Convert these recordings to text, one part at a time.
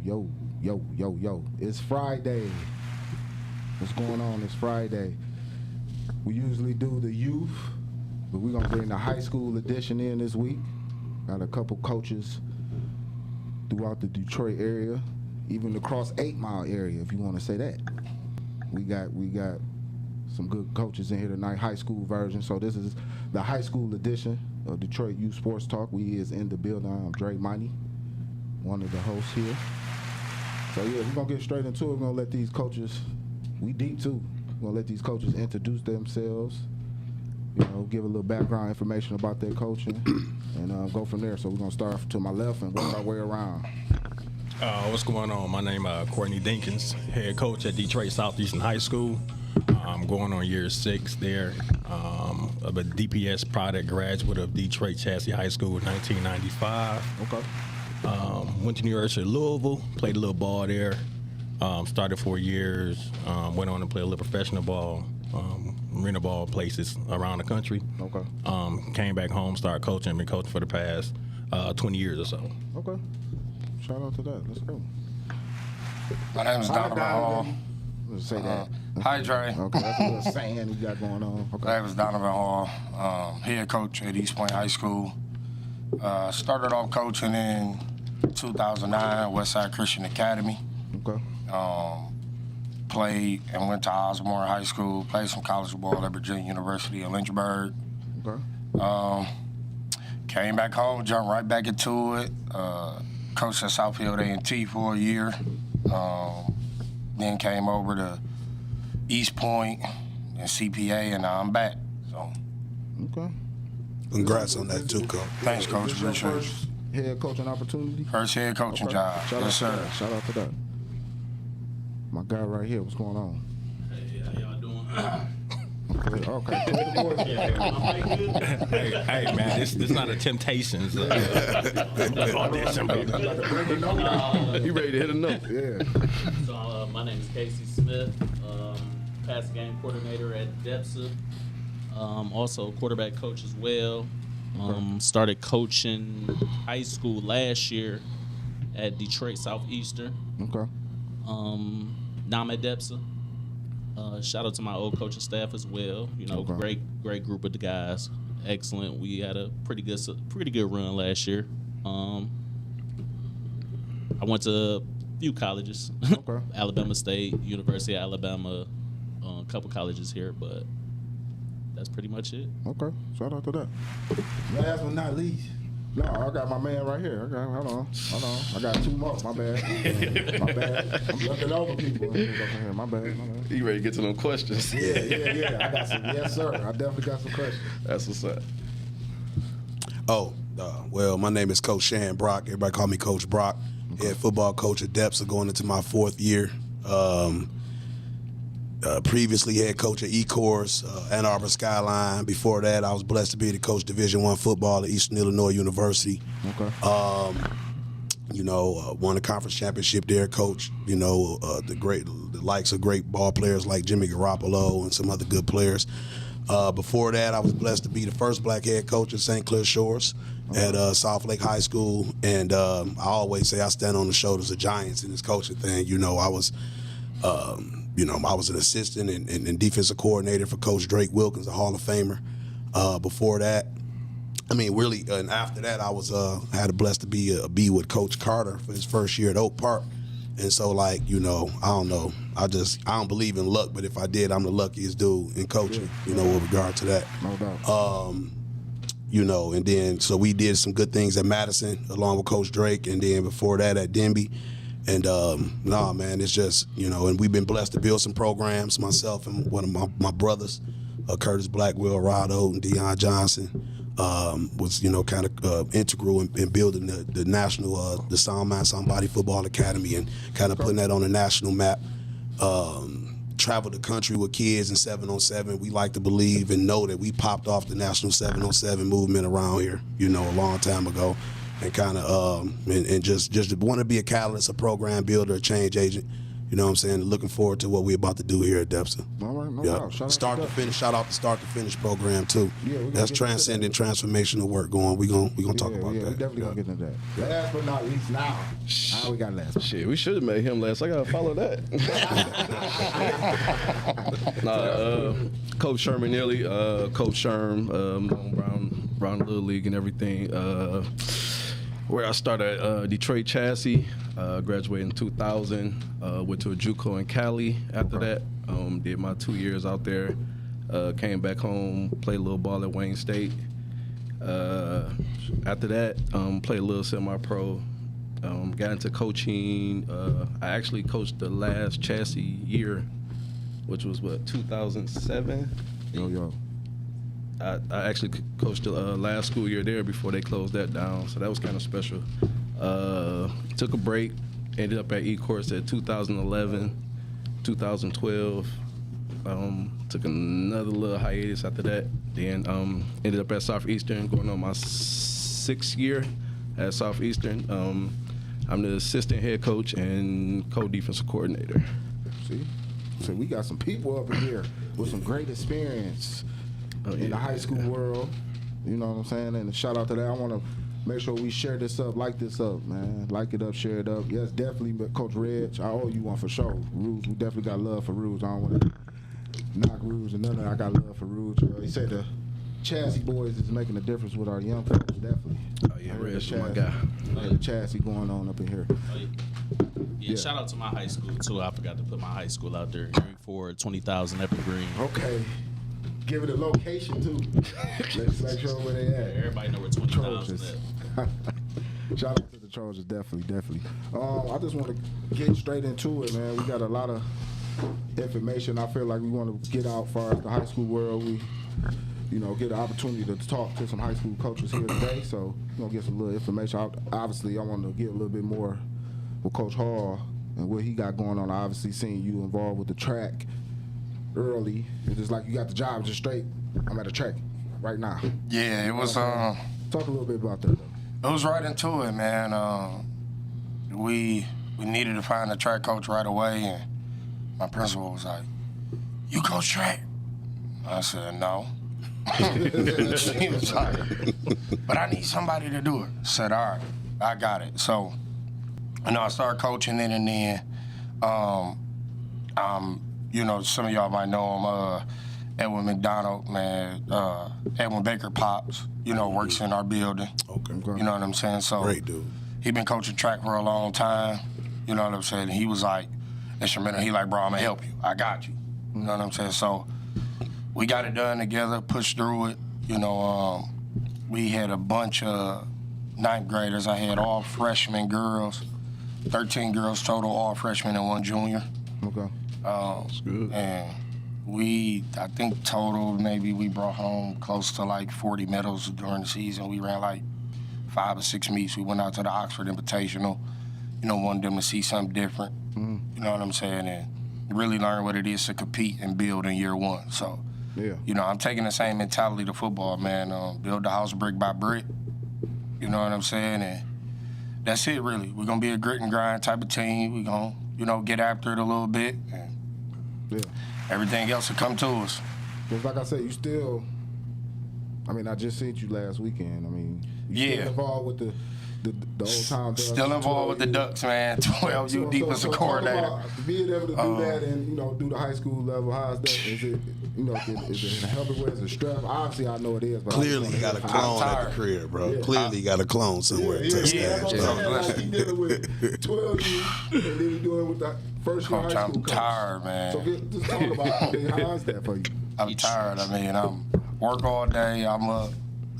Yo, yo, yo, yo. It's Friday. What's going on? It's Friday. We usually do the youth, but we're going to bring the high school edition in this week. Got a couple coaches throughout the Detroit area, even across 8 Mile area, if you want to say that. We got some good coaches in here tonight, high school version. So this is the high school edition of Detroit Youth Sports Talk. We is in the building. I'm Dre Miney, one of the hosts here. So yeah, we're gonna get straight into it. We're gonna let these coaches, we deep too. We're gonna let these coaches introduce themselves, give a little background information about their coaching, and go from there. So we're gonna start to my left and work our way around. What's going on? My name is Courtney Dinkins, head coach at Detroit Southeastern High School. I'm going on year 6 there. I'm a DPS product graduate of Detroit Chassis High School in 1995. Okay. Went to the University of Louisville, played a little ball there. Started 4 years, went on to play a little professional ball, arena ball places around the country. Okay. Came back home, started coaching, been coaching for the past 20 years or so. Okay. Shout out to that. Let's go. My name is Donovan Hall. Let's say that. Hi, Dre. Okay, that's a little saying you got going on. Okay. My name is Donovan Hall, head coach at East Point High School. Started off coaching in 2009 at Westside Christian Academy. Okay. Played and went to Osborne High School, played some college ball at Virginia University in Lynchburg. Okay. Came back home, jumped right back into it. Coached at Southfield A&T for a year. Then came over to East Point and CPA, and now I'm back. So. Okay. Congrats on that too, Coach. Thanks, Coach. Is this your Appreciate first head coaching opportunity? First head coaching job. Shout out Yes, to sir. that. Shout out to that. My guy right here, what's going on? Hey, how y'all doing? Okay. Play the voice. Hey, man, this not a Temptations. Audition, baby. You ready to hit a note? Yeah. So, my name is Casey Smith, pass game coordinator at DEPSA. Also quarterback coach as well. Started coaching high school last year at Detroit Southeastern. Okay. Now I'm at DEPSA. Shout out to my old coaching staff as well. Okay. Great group of the guys. Excellent. We had a pretty good run last year. I went to a few colleges. Okay. Alabama State, University of Alabama, a couple colleges here, but that's pretty much it. Okay. Shout out to that. Last but not least. No, I got my man right here. Okay, hold on. I got 2 more. My bad. My bad. I'm looking over people. My bad. You ready to get to them questions? Yeah. I got some. Yes, sir. I definitely got some questions. That's what's up. Well, my name is Coach Shan Brock. Everybody call me Coach Brock. Head football coach at DEPSA, going into my 4th year. Previously head coach at E-Course, Ann Arbor Skyline. Before that, I was blessed to be the coach Division I football at Eastern Illinois University. Okay. Won a conference championship there, coach. The likes of great ball players like Jimmy Garoppolo and some other good players. Before that, I was blessed to be the first black head coach at St. Clair Shores at South Lake High School. And I always say I stand on the shoulders of giants in this coaching thing. I was an assistant and defensive coordinator for Coach Drake Wilkins, a Hall of Famer. Before that, and after that, I was had the blessed to be with Coach Carter for his first year at Oak Park. And so, I don't know. I don't believe in luck, but if I did, I'm the luckiest dude in coaching, with regard to that. No doubt. And then, so we did some good things at Madison along with Coach Drake, and then before that at Denby. And, it's just, and we've been blessed to build some programs, myself and one of my brothers, Curtis Blackwell, Rod Oden, Deion Johnson, was, kind of integral in building the national, the Sound Mind, Sound Body Football Academy and kind of putting that on the national map. Traveled the country with kids in 7-on-7. We like to believe and know that we popped off the national 7-on-7 movement around here, a long time ago. And kind of and just want to be a catalyst, a program builder, a change agent, You know what I'm saying? Looking forward to what we're about to do here at DEPSA. All right, no Yeah. doubt. Shout out Start to finish. Shout out the Start to Finish program too. Yeah, we gonna that's get into transcendent, transformational work going. We gonna talk about yeah, that. we definitely gonna get into that. Last but not least, now we got last. Shit, we should have made him last. I gotta follow that. Coach Sherman Neely, Coach Sherm, Brown Little League and everything. Where I started at Detroit Chassis, graduated in 2000, went to a JUCO in Cali after that. Did my 2 years out there. Came back home, played a little ball at Wayne State. After that, played a little semi-pro. Got into coaching. I actually coached the last Chassis year, which was 2007. Yo. I actually coached the last school year there before they closed that down, so that was kind of special. Took a break, ended up at E-Course at 2011, 2012. Took another little hiatus after that. Then ended up at Southeastern, going on my 6th year at Southeastern. I'm the assistant head coach and co-defensive coordinator. See, so we got some people up in here with some great experience in the high school world. You know what I'm saying? And a shout out to that. I want to make sure we share this up, like this up, man. Like it up, share it up. Yes, definitely. But Coach Reg, I owe you one for sure. Rules, we definitely got love for Rules. I don't want to knock Rules and none of that. I got love for Rules. He said the Chassis boys is making a difference with our young folks, definitely. Oh yeah, Reg is my guy. The Chassis going on up in here. Yeah, shout out to my high school too. I forgot to put my high school out there. Erie Ford, 20,000 Evergreen. Okay. Give it a location too. Let's make sure where they at. Everybody know where 20,000 is. Shout out to the Trojans, definitely. I just want to get straight into it, man. We got a lot of information. I feel like we want to get out far as the high school world. We, get an opportunity to talk to some high school coaches here today. So we're gonna get some little information. Obviously, I want to get a little bit more with Coach Hall and what he got going on. I obviously seen you involved with the track early. It's just like you got the job just straight. I'm at the track right now. Yeah, it was. Talk a little bit about that. It was right into it, man. We needed to find a track coach right away, and my principal was like, "You coach track?" I said, "No." She was like, "But I need somebody to do it." I said, "All right, I got it." So, I started coaching then and then. Some of y'all might know him, Edwin McDonald, man. Edwin Baker Pops, works in our building. Okay. You know what I'm saying? So Great dude. He been coaching track for a long time. You know what I'm saying? He was like instrumental. He like, "Bro, I'm gonna help you. I got you." You know what I'm saying? So we got it done together, pushed through it. We had a bunch of 9th graders. I had all freshman girls, 13 girls total, all freshmen and 1 junior. Okay. That's good. And I think total, maybe we brought home close to like 40 medals during the season. We ran like 5 or 6 meets. We went out to the Oxford Invitational, wanted them to see something different. Mm-hmm. You know what I'm saying? And really learn what it is to compete and build in year 1. So, Yeah. I'm taking the same mentality to football, man. Build the house brick by brick. You know what I'm saying? And that's it, really. We're going to be a grit and grind type of team. We're going to, get after it a little bit. And Yeah. everything else will come to us. Because like I said, you still, I just seen you last weekend. You Yeah. still involved with the old town Ducks. Still involved with the Ducks, man. 12U defensive coordinator. Being able to do that and, do the high school level, how's that? Is it, is it a healthy way? Is it stress? Obviously, I know it is. But Clearly, you got a clone at the career, bro. Yeah. Clearly, you got a clone somewhere. Yeah, Touch yeah, that. like he dealing with 12U, and then he doing with the first year Coach, high school I'm tired, man. So just talk about how's that for you? I'm tired. I'm work all day. I'm up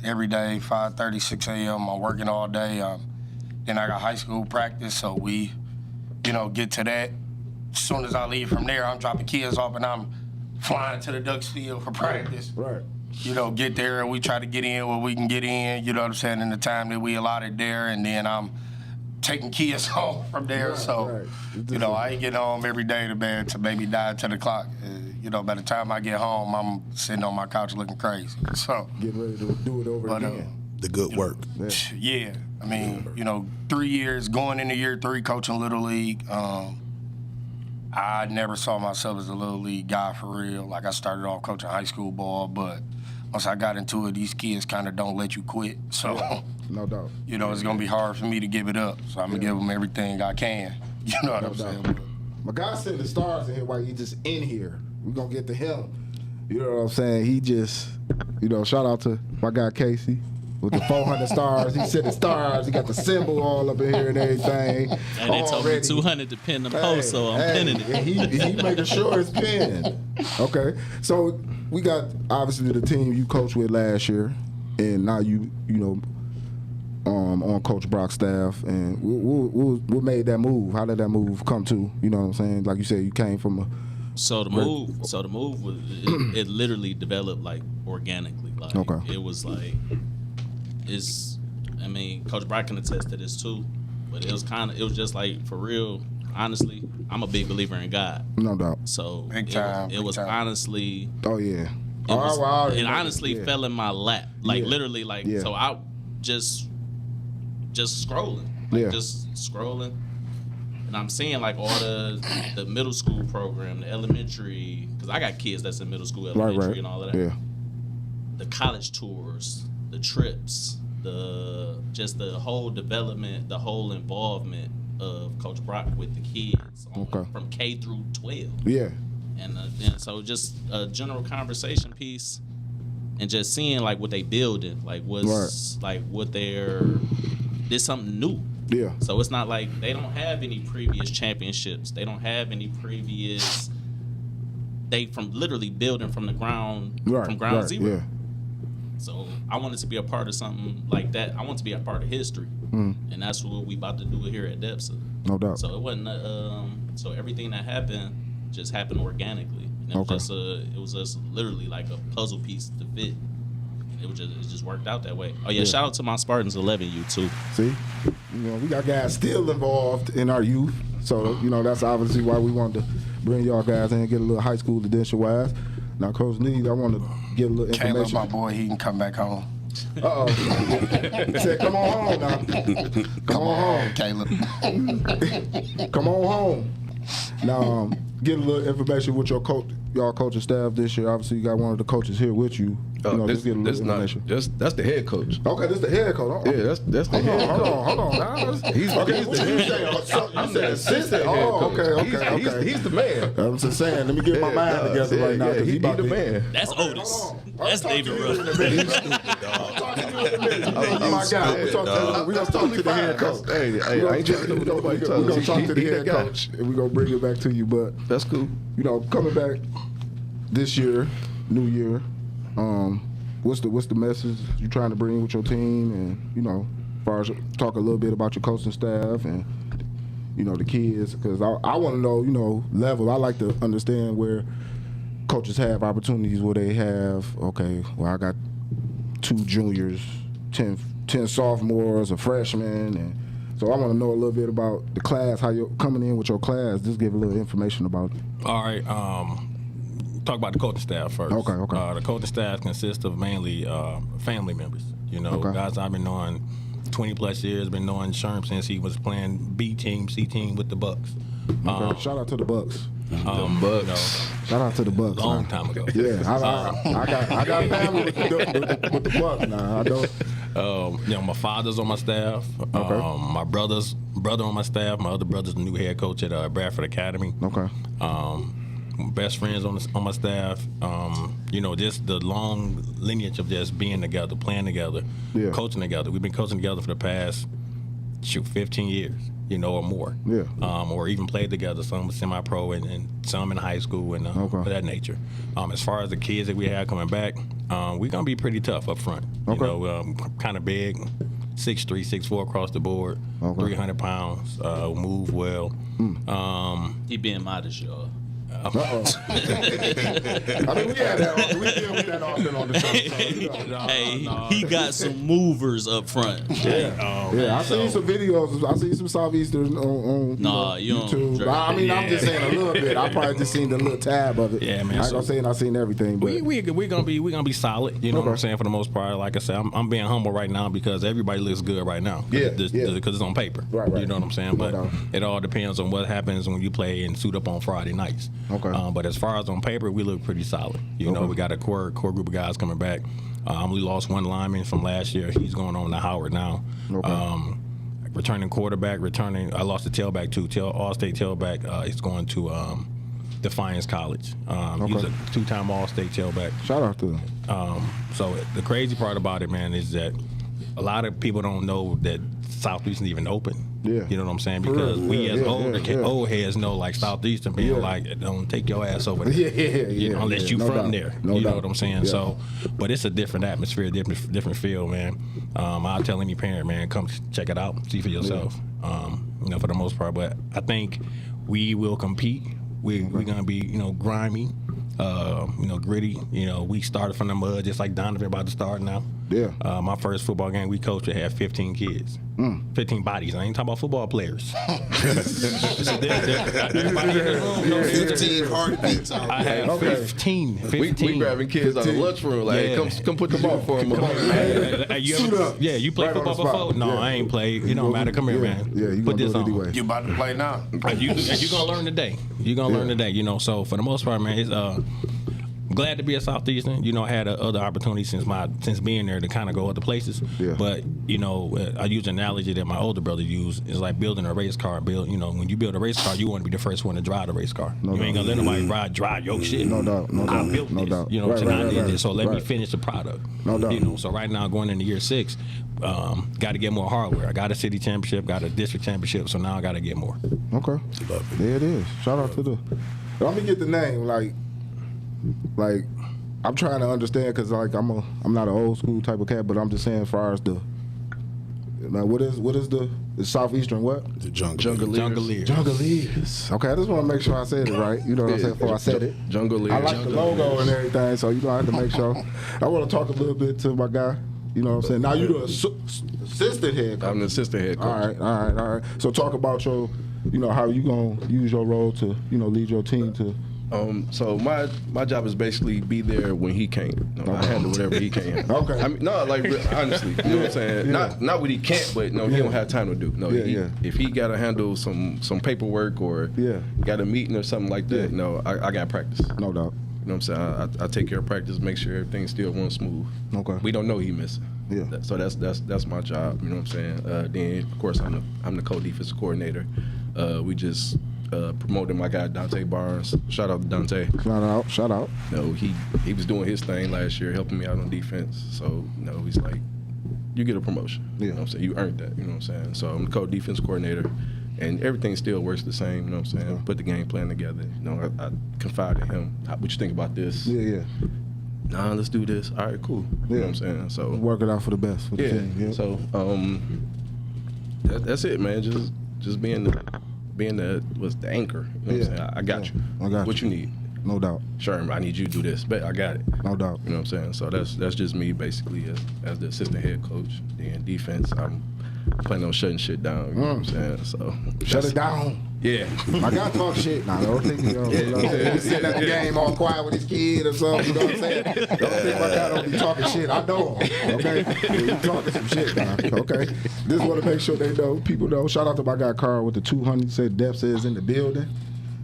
every day, 5:30, 6 a.m. I'm working all day. Then I got high school practice, so we, get to that. As soon as I leave from there, I'm dropping kids off and I'm flying to the Ducks field for practice. Right. Get there and we try to get in where we can get in, you know what I'm saying, in the time that we allotted there, and then I'm taking kids home from there. Right, so, right. I ain't getting home every day to bed to maybe 9, 10 o'clock. By the time I get home, I'm sitting on my couch looking crazy. So, Getting ready to do it over again. The good work. Yeah. 3 years, going into year 3, coaching Little League. I never saw myself as a little league guy for real. Like I started off coaching high school ball, but once I got into it, these kids kind of don't let you quit. So, No doubt. you know, it's gonna be hard for me to give it up. So I'm gonna give them everything I can. You know what No I'm doubt. saying? My guy said the stars in here while he just in here. We're gonna get to him. You know what I'm saying? He just, you know, shout out to my guy Casey with the 400 stars. He said the stars. He got the symbol all up in here and everything. And they told me Already. 200 to pin the post, so I'm pinning it. and he making sure it's pinned. Okay, so we got obviously the team you coached with last year, and now you know on Coach Brock's staff. And what made that move? How did that move come to? You know what I'm saying? Like you said, you came from a So the move was it literally developed like organically. Like Okay. it was like I mean, Coach Brock can attest to this too, but it was just like for real. Honestly, I'm a big believer in God. no doubt. So Big time, it big was time. honestly Oh yeah. it honestly fell in my lap. Like Yeah. literally like Yeah. so I just scrolling. Like Yeah. just scrolling. And I'm seeing like all the middle school program, the elementary, because I got kids that's in middle school, elementary, Right. and all of that. Yeah. The college tours, the trips, the whole development, the whole involvement of Coach Brock with the kids Okay. from K through 12. Yeah. And so just a general conversation piece, and just seeing like what they building, like what's like what there's something new. Yeah. So it's not like they don't have any previous championships. They don't have any previous. They from literally building from the ground, from ground zero. Yeah. So I wanted to be a part of something like that. I want to be a part of history, and that's what we about to do here at DEPSA. No doubt. So it wasn't. So everything that happened just happened organically. And it was Okay. just literally like a puzzle piece to fit. And it just worked out that way. Oh yeah, shout out to my Spartans 11 U too. See, you know, we got guys still involved in our youth, so you know that's obviously why we wanted to bring y'all guys in and get a little high school edition wise. Now, Coach Lee, I want to get a little Caleb, information. my boy, he can come back home. Uh-oh. He said, come on home now. Come on home. Caleb. Come on home. Now, get a little information with y'all coaching staff this year. Obviously, you got one of the coaches here with you. You know, This just get a little information. that's the head coach. Okay, this is the head coach. Yeah, that's the head coach. Hold on. He's Okay, the what you head say? coach. You said assistant. head Oh, coach. okay. He's the man. I'm just saying, let me get my mind together right now. 'Cause he about the to- man. That's Otis. hold on. That's I'll talk David to you in a Ruff. minute. I'll talk to you in a minute. Oh my God, we're gonna talk to the head coach. Hey, I ain't trying to do nobody We're gonna talk to the He head that guy. coach, and we're gonna bring it back to you. But That's cool. you know, coming back this year, new year. What's the message you trying to bring with your team, and you know, as far as talk a little bit about your coaching staff and you know the kids, because I want to know, you know, level. I like to understand where coaches have opportunities where they have, okay, well I got 2 juniors, 10 sophomores, a freshman, and so I want to know a little bit about the class, how you're coming in with your class. Just give a little information about it. All right. Talk about the coaching staff first. Okay. The coaching staff consists of mainly family members. You know, Okay. guys I've been knowing 20 plus years. Been knowing Sherm since he was playing B team, C team with the Bucks. Okay. Shout out to the Bucks. Bucks. Shout out to the Bucks. Long man. time ago. Yeah, I got family with the Bucks now. I don't. You know, my father's on my staff. Okay. My brother on my staff. My other brother's the new head coach at Bradford Academy. Okay. Best friends on my staff. You know, just the long lineage of just being together, playing together, Yeah. coaching together. We've been coaching together for the past 15 years, you know, or more. Yeah. Or even played together, some semi-pro and some in high school and of that nature. As far as the kids that we have coming back, we're gonna be pretty tough up front. Okay. You know, kind of big, 6'3", 6'4" across the board, Okay. 300 pounds, move well. He being modest, y'all. Uh-oh. I mean, we had that. We deal with that often on the show. So, Hey, he got some movers up front. I seen some videos. I seen some Southeastern on You don't YouTube. jerk. I mean, I'm just saying a little bit. I probably just seen the little tab of it. Yeah, man, I ain't gonna say I seen everything, but we gonna be solid. You know what I'm saying? For the most part, like I said, I'm being humble right now because everybody looks good right now. Because it's on paper. Right. You know what I'm saying? But doubt. it all depends on what happens when you play and suit up on Friday nights. Okay. But as far as on paper, we look pretty solid. You know, we got a core group of guys coming back. We lost one lineman from last year. He's going on to Howard now. Okay. Returning quarterback. I lost the tailback too. All-state tailback. He's going to Defiance College. He's a 2-time All-State tailback. shout out to them. So the crazy part about it, man, is that a lot of people don't know that Southeastern even open. Yeah. You know what I'm saying? For Because real. we Yeah, as yeah, old heads know, like Southeastern being like, don't take your ass over there. Unless you no from doubt. there. No you know doubt. what I'm saying? Yeah. So, but it's a different atmosphere, different feel, man. I'll tell any parent, man, come check it out, see for yourself. You know, for the most part. But I think we will compete. We're gonna be, grimy, gritty. We started from the mud, just like Donovan about to start now. Yeah. My first football game we coached, we had 15 kids, 15 bodies. I ain't talking about football players. Everybody in this room knows 15 heartbeats out I there. had 15. We grabbing kids out of the lunchroom. Like, Yeah. come put the ball for them. Suit up. Yeah, you played Right on the football spot. before? No, Yeah. I ain't played. It don't matter. Come here, man. Yeah, you Put gonna this do it on. anyway. You about to play now? You gonna learn today. You gonna learn today. So for the most part, man, it's glad to be a Southeastern. I had other opportunities since being there to kind of go other places. Yeah. But I use an analogy that my older brother used. It's like building a race car. When you build a race car, you want to be the first one to drive the race car. You ain't gonna let nobody drive your shit. No doubt. No I doubt. built No this. doubt. You know what I'm Right, saying? I did right, this. So let me right. finish the product. No doubt. So right now going into year 6, got to get more hardware. I got a city championship, got a district championship. So now I got to get more. Okay. There it is. Shout out to the. Let me get the name. Like I'm trying to understand because I'm not an old school type of cat, but I'm just saying as far as the. Like what is the Southeastern what? The Jungle Jungleers. Jungleers. Okay, I just want to make sure I said it right. You know what I'm saying? Before I said it. Jungle I like the logo and everything, so I have to make sure. I want to talk a little bit to my guy. You know what I'm saying? Now you the assistant head coach. I'm the assistant head coach. All right. So talk about your, how you gonna use your role to, lead your team to. So my job is basically be there when he can't. I handle whatever he can't. Okay. I mean, no, like honestly, you know what I'm saying? Yeah. Not what he can't, but he don't have time to do. No, Yeah. If he got to handle some paperwork or got a meeting or something like that, no, I got practice. No doubt. You know what I'm saying? I take care of practice, make sure everything still runs smooth. Okay. We don't know he missing. Yeah. So that's my job. You know what I'm saying? Then of course I'm the co-defensive coordinator. We just promoted my guy Dante Barnes. Shout out to Dante. Shout out. He was doing his thing last year, helping me out on defense. So he's like, you get a promotion. Yeah. You know what I'm saying? You earned that. You know what I'm saying? So I'm the co-defense coordinator. And everything still works the same, you know what I'm saying? Put the game plan together. I confide in him. What you think about this? Yeah. Nah, let's do this. All right, cool. You know what I'm saying? So Work it out for the best for the team. Yeah. So that's it, man. Just being the anchor. You know what I'm saying? I got you. I got what you need. No doubt. Sure, I need you to do this. Bet I got it. No doubt. You know what I'm saying? So that's just me basically as the assistant head coach. Then defense, I'm planning on shutting shit down. You know what I'm saying? So Shut it down. Yeah. I gotta talk shit now. Don't think he's sitting at the game all quiet with his kid or something. You know what I'm saying? Don't think my guy don't be talking shit. I know him. Okay? He talking some shit now. Okay? Just want to make sure they know. People know. Shout out to my guy Carl with the 200. Said Depth is in the building.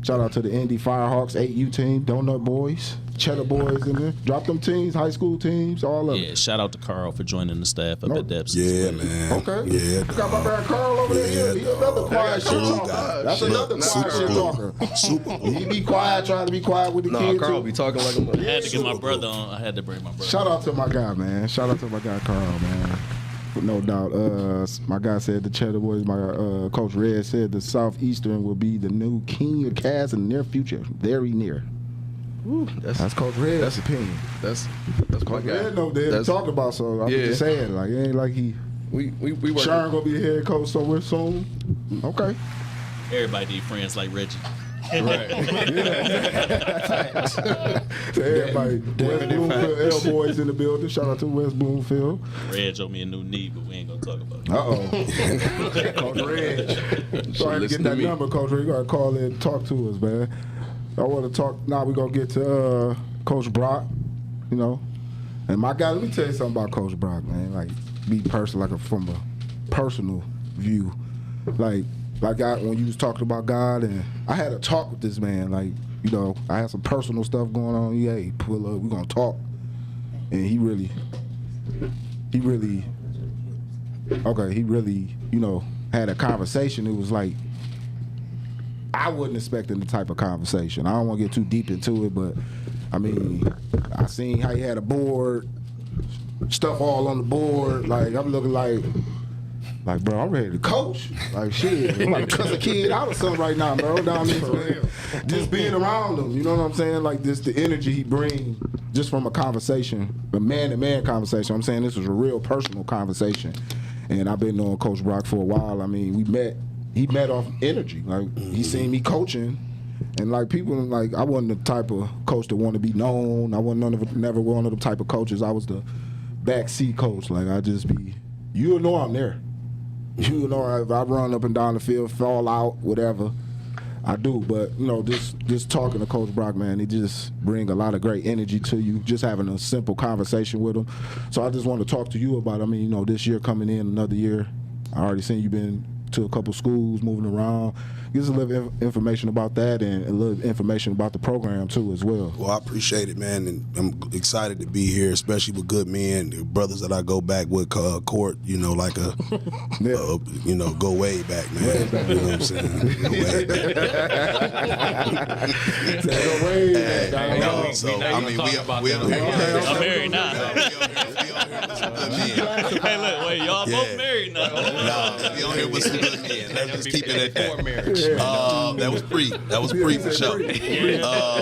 Shout out to the Indy Firehawks 8U team, Donut Boys, Cheddar Boys in there. Drop them teams, high school teams, all of them. Yeah, shout out to Carl for joining the staff up at Depths. Yeah, man. Okay. Yeah. You got my man Carl over there. He another quiet shit talker. That's another quiet shit talker. Super. He be quiet, trying to be quiet with the kids. Carl too. be talking like a mother. I had to get my brother on. I had to bring my brother. Shout out to my guy, man. Shout out to my guy Carl, man. But no doubt. My guy said the Cheddar Boys, my Coach Red said the Southeastern will be the new king of cast in the near future. Very near. Ooh, That's Coach Red's opinion. That's my guy. Red know they talk about, so I'm just saying, like, it ain't like he. We work. Sharon gonna be the head coach somewhere soon. Okay. Everybody need friends like Reggie. So everybody, West Bloomfield, L Boys in the building. Shout out to West Bloomfield. Reg owed me a new knee, but we ain't gonna talk about it. Coach Reg. Sorry to get that number, Coach Reg. You gotta call in and talk to us, man. I want to talk. Now we're gonna get to Coach Brock. You know, and my guy. Let me tell you something about Coach Brock, man. Like, be personal, from a personal view, when you was talking about God, and I had a talk with this man. Like, you know, I had some personal stuff going on. Hey, pull up. We're gonna talk, and he really, you know, had a conversation. It was like, I wasn't expecting the type of conversation. I don't want to get too deep into it, but I mean, I seen how he had a board, stuff all on the board. Like, I'm looking like, bro, I'm ready to coach. Like, shit, I'm like cuss a kid out or something right now, bro. You know what I mean? Man, just being around him, you know what I'm saying? Like, this, the energy he brings just from a conversation, a man-to-man conversation. I'm saying this was a real personal conversation. And I've been knowing Coach Brock for a while. I mean, he met off energy. Like, he seen me coaching. And like, people, like, I wasn't the type of coach that wanted to be known. I wasn't never one of the type of coaches. I was the backseat coach. Like, I just be, you'll know I'm there. You know, if I run up and down the field, fall out, whatever, I do. But, you know, just talking to Coach Brock, man, he just bring a lot of great energy to you, just having a simple conversation with him. So I just want to talk to you about, I mean, you know, this year coming in, another year. I already seen you been to a couple schools, moving around. Give us a little information about that and a little information about the program, too, as well. Well, I appreciate it, man, and I'm excited to be here, especially with good men, the brothers that I go back with, Court, you know, like you know, go way back, man. You know what I'm saying? Go way back. Go way back. No, so, I mean, we I'm married now. Hey, look, wait, y'all both married now. No, we on here with some good men. Let's just keep it at that. That was pre for sure.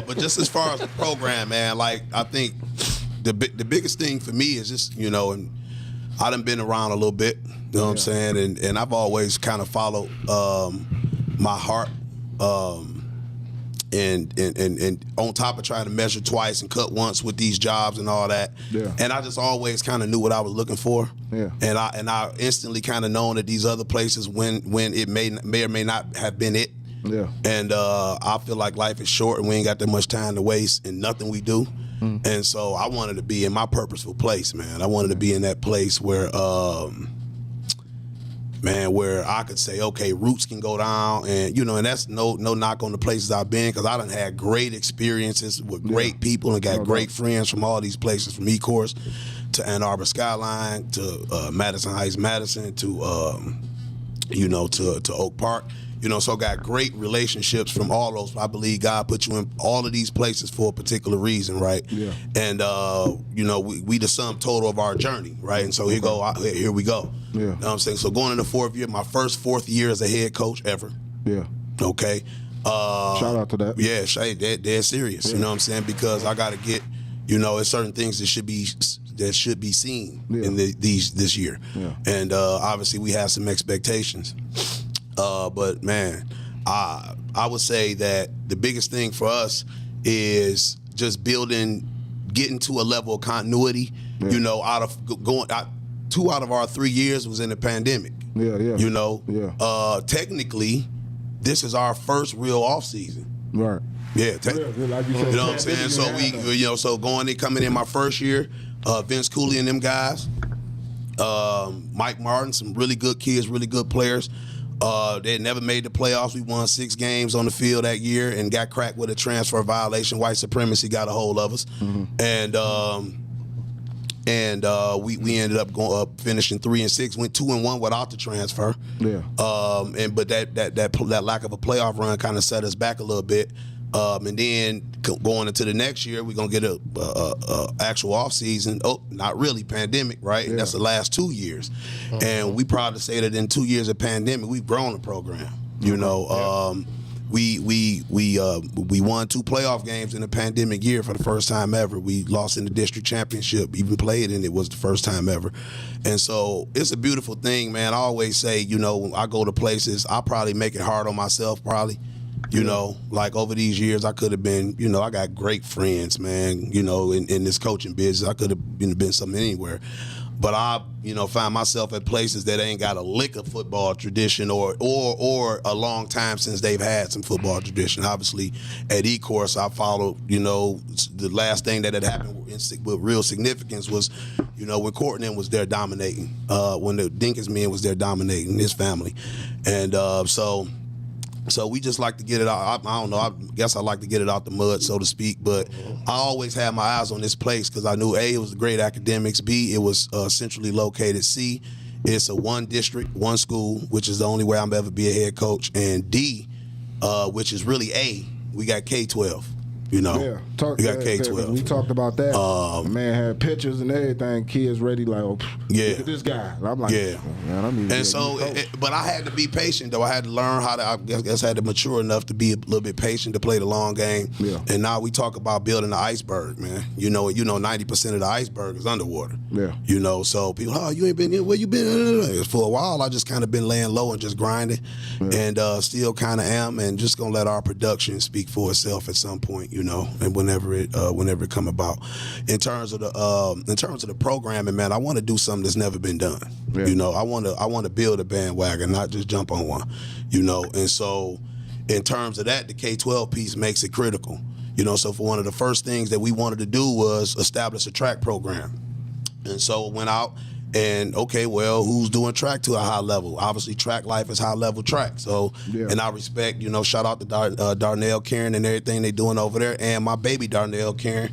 But just as far as the program, man, like, I think the biggest thing for me is just, you know, and I done been around a little bit, you know what I'm saying, and I've always kind of followed my heart, and on top of trying to measure twice and cut once with these jobs and all that, and I just always kind of knew what I was looking for, and I instantly kind of known that these other places when it may or may not have been it, and I feel like life is short and we ain't got that much time to waste in nothing we do, and so I wanted to be in my purposeful place, man. I wanted to be in that place where where I could say, okay, roots can go down, and you know, and that's no knock on the places I've been, because I done had great experiences with great people and got great friends from all these places, from Ecorse to Ann Arbor Skyline to Madison Heights, Madison to you know, to Oak Park. You know, so got great relationships from all those. I believe God put you in all of these places for a particular reason, right? Yeah. And you know, we the sum total of our journey, right? And so here we go. Yeah. You know what I'm saying? So going into fourth year, my first fourth year as a head coach ever. Yeah. Okay. Shout out to that. Yeah, dead serious. You know what I'm saying? Because I got to get, you know, there's certain things that should be seen in this year. Yeah. And obviously we have some expectations. But man, I would say that the biggest thing for us is just getting to a level of continuity. Yeah. You know, 2 out of our 3 years was in the pandemic. Yeah. You know, technically, this is our first real off season. Right. Yeah. Like you know what I'm saying? So so coming in my first year, Vince Cooley and them guys, Mike Martin, some really good kids, really good players. They had never made the playoffs. We won 6 games on the field that year and got cracked with a transfer violation. White supremacy got a hold of us, and we ended up finishing 3-6. Went 2-1 without the transfer. Yeah. But that lack of a playoff run kind of set us back a little bit. And then going into the next year, we're gonna get a actual off season. Oh, not really, pandemic, right? Yeah. And that's the last 2 years, and we proud to say that in 2 years of pandemic, we've grown the program. You know, we won 2 playoff games in the pandemic year for the first time ever. We lost in the district championship, even played in it, was the first time ever, and so it's a beautiful thing, man. I always say, you know, when I go to places, I probably make it hard on myself, probably. You know, like over these years, I could have been, you know, I got great friends, man, you know, in this coaching business. I could have been something anywhere. But I, you know, find myself at places that ain't got a lick of football tradition or a long time since they've had some football tradition. Obviously, at E-Course, I followed, you know, the last thing that had happened with real significance was, you know, when Courtney was there dominating, when the Dinkins men was there dominating, his family. And so we just like to get it out. I don't know. I guess I like to get it out the mud, so to speak. But I always had my eyes on this place because I knew A, it was great academics. B, it was centrally located. C, it's a one district, one school, which is the only way I'm ever be a head coach. And D, which is really A, we got K-12. You know, we got K-12. We talked about that. The man had pictures and everything. Kids ready, like, oh, look at this guy. And I'm like, man, I need to. And so, but I had to be patient, though. I had to learn how to. I guess I had to mature enough to be a little bit patient to play the long game. Yeah. And now we talk about building the iceberg, man. You know, 90% of the iceberg is underwater. Yeah. You know, so people, oh, you ain't been here. Where you been? For a while, I just kind of been laying low and just grinding, and still kind of am, and just gonna let our production speak for itself at some point. You know, and whenever it come about. In terms of the programming, man, I want to do something that's never been done. Yeah. You know, I want to build a bandwagon, not just jump on one. You know, and so in terms of that, the K-12 piece makes it critical. You know, so for one of the first things that we wanted to do was establish a track program, and so went out. And okay, well, who's doing track to a high level? Obviously, Track Life is high level track. So, and I respect, you know, shout out to Darnell, Karen, and everything they doing over there, and my baby Darnell, Karen,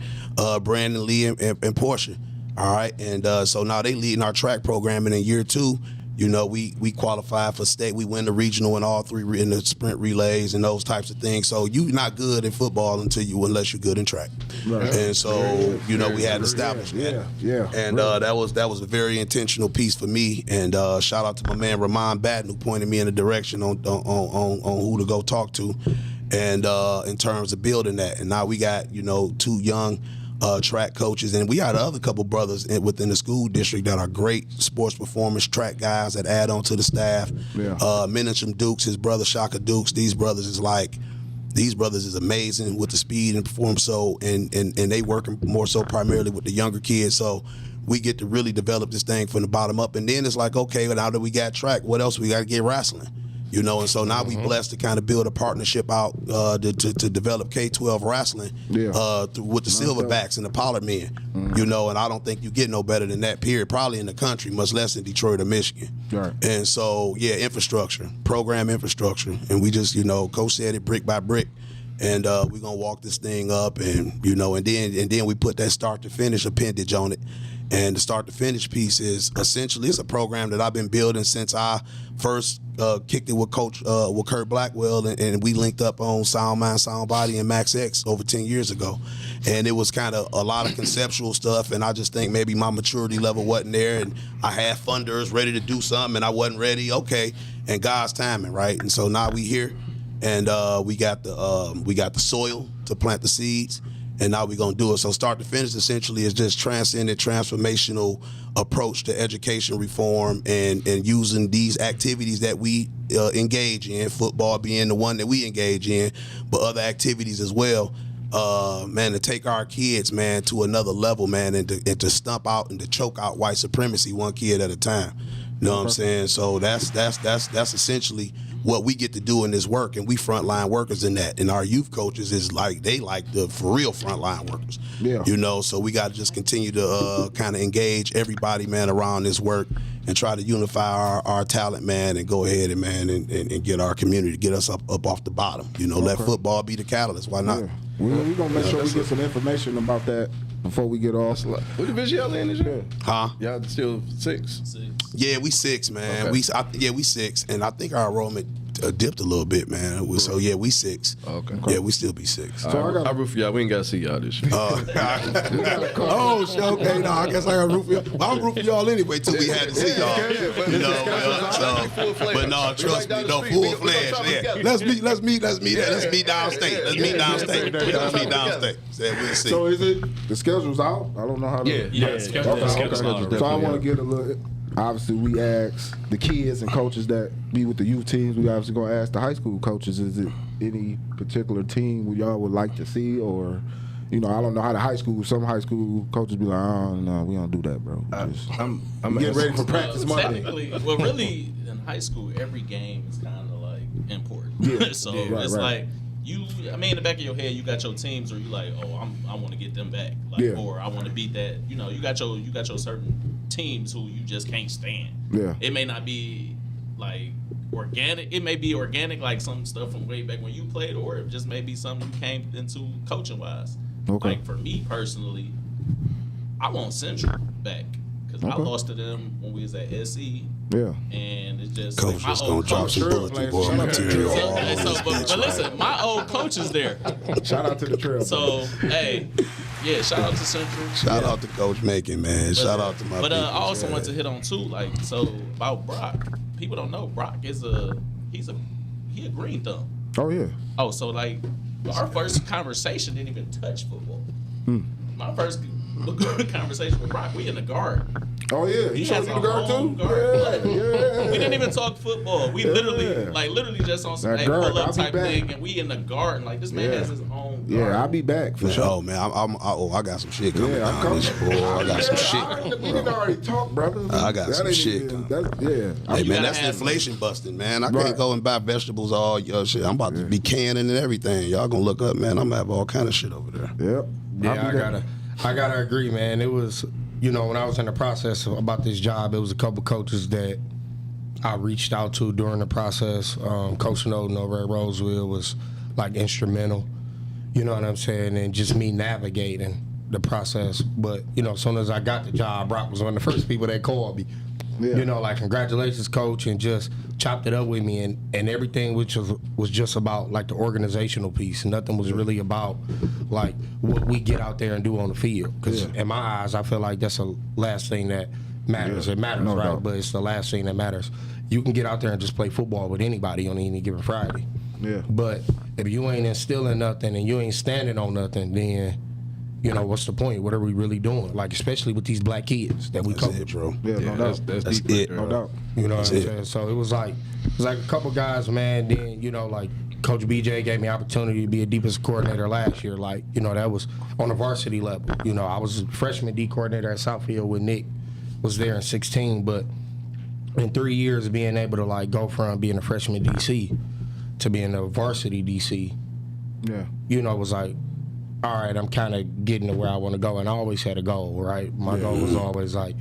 Brandon, Lee, and Portia. All right, and so now they leading our track program, and in year 2, you know, we qualified for state. We win the regional in all 3 in the sprint relays and those types of things. So you're not good in football unless you're good in track. Right. And so you know we had to establish that. Yeah. And that was a very intentional piece for me. And shout out to my man Ramon Batten who pointed me in a direction on who to go talk to. And in terms of building that, and now we got 2 young track coaches, and we got another couple brothers within the school district that are great sports performance track guys that add on to the staff. Menachem Dukes, his brother Shaka Dukes, these brothers is amazing with the speed and performance. So and they working more so primarily with the younger kids. So we get to really develop this thing from the bottom up. And then it's like, okay, now that we got track, what else we got to get wrestling? You know, and so now we blessed to kind of build a partnership out to develop K-12 wrestling with the Silverbacks and the Pollard men. You know, and I don't think you get no better than that, period, probably in the country, much less in Detroit or Michigan. Right. And so, infrastructure, program infrastructure. And we just, Coach said it brick by brick. And we're going to walk this thing up and, and then we put that start to finish appendage on it. And the start to finish piece is essentially, it's a program that I've been building since I first kicked it with Kurt Blackwell, and we linked up on Sound Mind, Sound Body, and Max X over 10 years ago. And it was kind of a lot of conceptual stuff, and I just think maybe my maturity level wasn't there, and I had funders ready to do something, and I wasn't ready. Okay, and God's timing, right? And so now we here, and we got the soil to plant the seeds. And now we're going to do it. So start to finish essentially is just transcendent, transformational approach to education reform and using these activities that we engage in, football being the one that we engage in, but other activities as well, man, to take our kids, man, to another level, man, and to stump out and to choke out white supremacy one kid at a time. You know what I'm saying? So that's essentially what we get to do in this work, and we frontline workers in that. And our youth coaches is like the for real frontline workers. Yeah. So we got to just continue to kind of engage everybody, man, around this work and try to unify our talent, man, and go ahead and and get our community, get us up off the bottom. Let football be the catalyst. Why not? Yeah. We're gonna make sure we get some information about that before we get off. What division y'all in this year? Huh? Y'all still 6? Yeah, we 6, man. Okay. We 6, and I think our enrollment dipped a little bit, man. So yeah, we 6. Okay. Yeah, we still be 6. So I root for y'all. We ain't got to see y'all this year. Oh, shit, okay. No, I guess I got to root for y'all. Well, I'm rooting for y'all anyway till we had to see y'all. But no, trust me, no, full fledged. Yeah, let's meet downstate. Let's meet downstate. We'll see. So is it the schedule's out? I don't know how. The schedule's out. So I want to get a little. Obviously, we ask the kids and coaches that be with the youth teams. We obviously gonna ask the high school coaches: is it any particular team y'all would like to see, or I don't know how some high school coaches be like, oh no, we don't do that, bro. I'm Get ready for practice Monday. Technically, well, really, in high school, every game is kind of like important. Yeah. So Yeah, it's right. like in the back of your head, you got your teams, or you like, oh, I want to get them back, like, Yeah. or I want to beat that. You got your certain teams who you just can't stand. Yeah. It may not be like organic. It may be organic, like some stuff from way back when you played, or it just may be something you came into coaching wise. Okay. Like for me personally, I want Central back because I Okay. lost to them when we was at SE, Yeah. and it's just Coach like, my just gonna old drop coach. some bulletin board Shout out to material Drill. all over this But bitch. listen, my old coach is there. Shout out to the trail. So hey, yeah, shout out to Central. Shout out to Coach Macon, man. Shout out to my But I people. also want to hit on too, like, so about Brock. People don't know Brock is he a green thumb. Oh yeah. Oh, so like our first conversation didn't even touch football. My first conversation with Brock, we in the guard. Oh yeah. He You showed has you a the guard home too? guard. Yeah. We didn't even talk football. We literally just on some That hey, guard, pull I'll up be type back. thing, and we in the garden. Like this man Yeah. has his own guard. Yeah, I'll be back for Man, sure. oh man, I got some shit coming Yeah, I'm down coming. this boy. I got some shit. We didn't already talk, brother. I got That some ain't shit even- coming. Yeah. Hey You man, gotta that's have- inflation busting, man. I Right. can't go and buy vegetables all your shit. I'm about to be canning and everything. Y'all gonna look up, man. I'm gonna have all kind of shit over there. Yep. Yeah, I'll be there. I gotta agree, man. It was, when I was in the process about this job, it was a couple coaches that I reached out to during the process. Coach Snowden over at Roseville was like instrumental. You know what I'm saying? And just me navigating the process. But as soon as I got the job, Brock was one of the first people that called me. Yeah. Like congratulations, coach, and just chopped it up with me, and everything, which was just about like the organizational piece. Nothing was really about like what we get out there and do on the field. Because in my eyes, I feel like that's the last thing that matters. Yeah. It matters, No right? doubt. But it's the last thing that matters. You can get out there and just play football with anybody on any given Friday. Yeah. But if you ain't instilling nothing and you ain't standing on nothing, then what's the point? What are we really doing? Like, especially with these black kids that we That's coach. it, bro. Yeah, no doubt. That's deep it. right No there. doubt. You know what I'm That's it. saying? So it was like a couple guys, man. Then like Coach BJ gave me opportunity to be a defensive coordinator last year. Like that was on a varsity level. I was a freshman D coordinator at Southfield with Nick. Was there in 16, but in 3 years being able to like go from being a freshman DC to being a varsity DC, Yeah. was like, all right, I'm kind of getting to where I want to go, and I always had a goal, right? My goal was always like,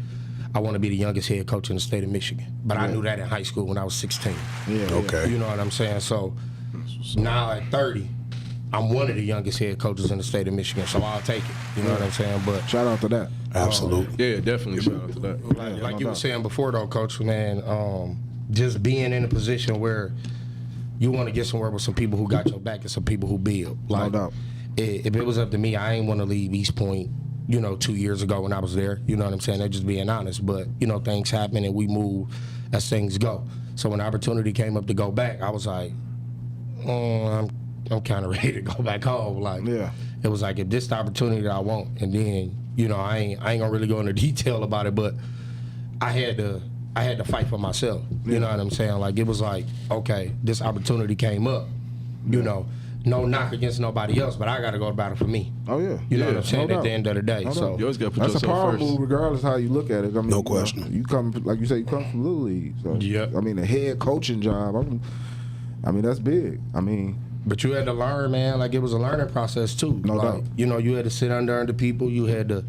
I want to be the youngest head coach in the state of Michigan. But I knew that in high school when I was 16. Yeah. Okay. You know what I'm saying? So now at 30, I'm one of the youngest head coaches in the state of Michigan, so I'll take it. You know what I'm saying? But Shout out to that. Absolutely. Yeah, definitely. Shout out to that. like no you were doubt. saying before, though, Coach, man, just being in a position where you want to get somewhere with some people who got your back and some people who build. Like, doubt. If it was up to me, I ain't want to leave East Point, 2 years ago when I was there. You know what I'm saying? That's just being honest. But, things happen and we move as things go. So when the opportunity came up to go back, I was like, I'm kind of ready to go back home. Like, Yeah. it was like, if this the opportunity that I want, and then, I ain't gonna really go into detail about it, but I had to fight for myself. You know what I'm saying? Like, it was like, okay, this opportunity came up, no knock against nobody else, but I got to go about it for me. Oh yeah. You know Yeah, what I'm saying? no At the doubt. end of the day. No So doubt. You always got to put That's a yourself power first. move, regardless how you look at it. I mean, No question. You come, like you say, you come from Little League. So, Yeah. I mean, a head coaching job. That's big. I mean, but you had to learn, man. Like, it was a learning process too. No like, doubt. You had to sit under people. You had to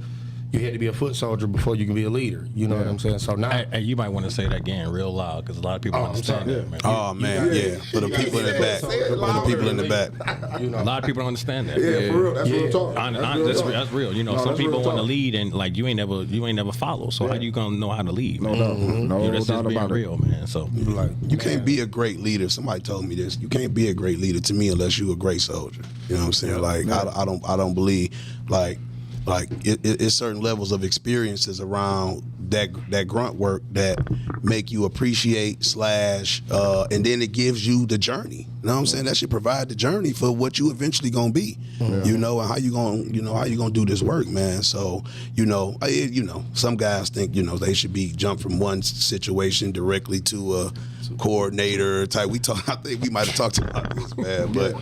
be a foot soldier before you can be a leader. You know what I'm saying? So now, Hey, you might want to say that again real loud because a lot of people I'm understand sorry. that, man. Oh man, yeah. For the people in the back. For the people in the back. A lot of people don't understand that. yeah, for real. That's real talk. That's real. No, Some that's people real want to talk. lead and like you ain't never follow. So how you gonna know how to lead? No Man? doubt. No That's doubt just being about it. real, man. So like, You can't be a great leader. Somebody told me this. You can't be a great leader to me unless you're a great soldier. You know what I'm saying? Like I don't believe like Like it's certain levels of experiences around that grunt work that make you appreciate and then it gives you the journey. You know what I'm saying? That should provide the journey for what you eventually gonna be. You know, and how you gonna do this work, man. So, some guys think, they should be jumped from one situation directly to a coordinator type. I think we might have talked about this, man. But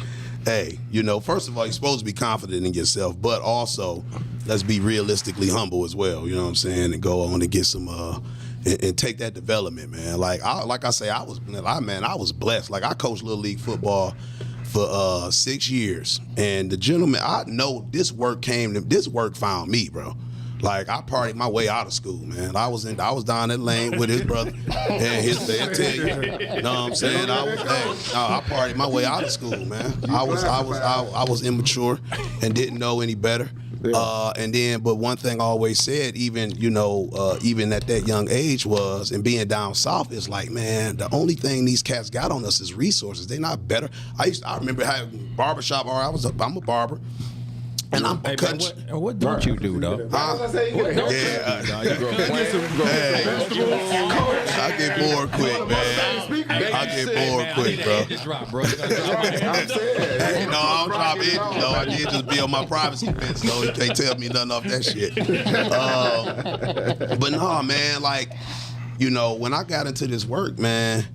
hey, first of all, you're supposed to be confident in yourself, but also let's be realistically humble as well. You know what I'm saying? And go on and get some and take that development, man. Like I say, I was blessed. Like I coached Little League football for 6 years, and the gentleman, I know this work found me, bro. Like I partied my way out of school, man. I was down that lane with his brother and his dad. You know what I'm saying? I partied my way out of school, man. I was immature and didn't know any better. Yeah. But one thing I always said, even at that young age was, and being down south, is like, man, the only thing these cats got on us is resources. They're not better. I remember having barbershop. I'm a barber. And I'm cutting. What don't you do, though? I get bored quick, man. I get bored quick, bro. Just drop, bro. Hey, no, I don't drop it. No, I did just be on my privacy fence, though. You can't tell me nothing off that shit. But no, man, like, when I got into this work, man,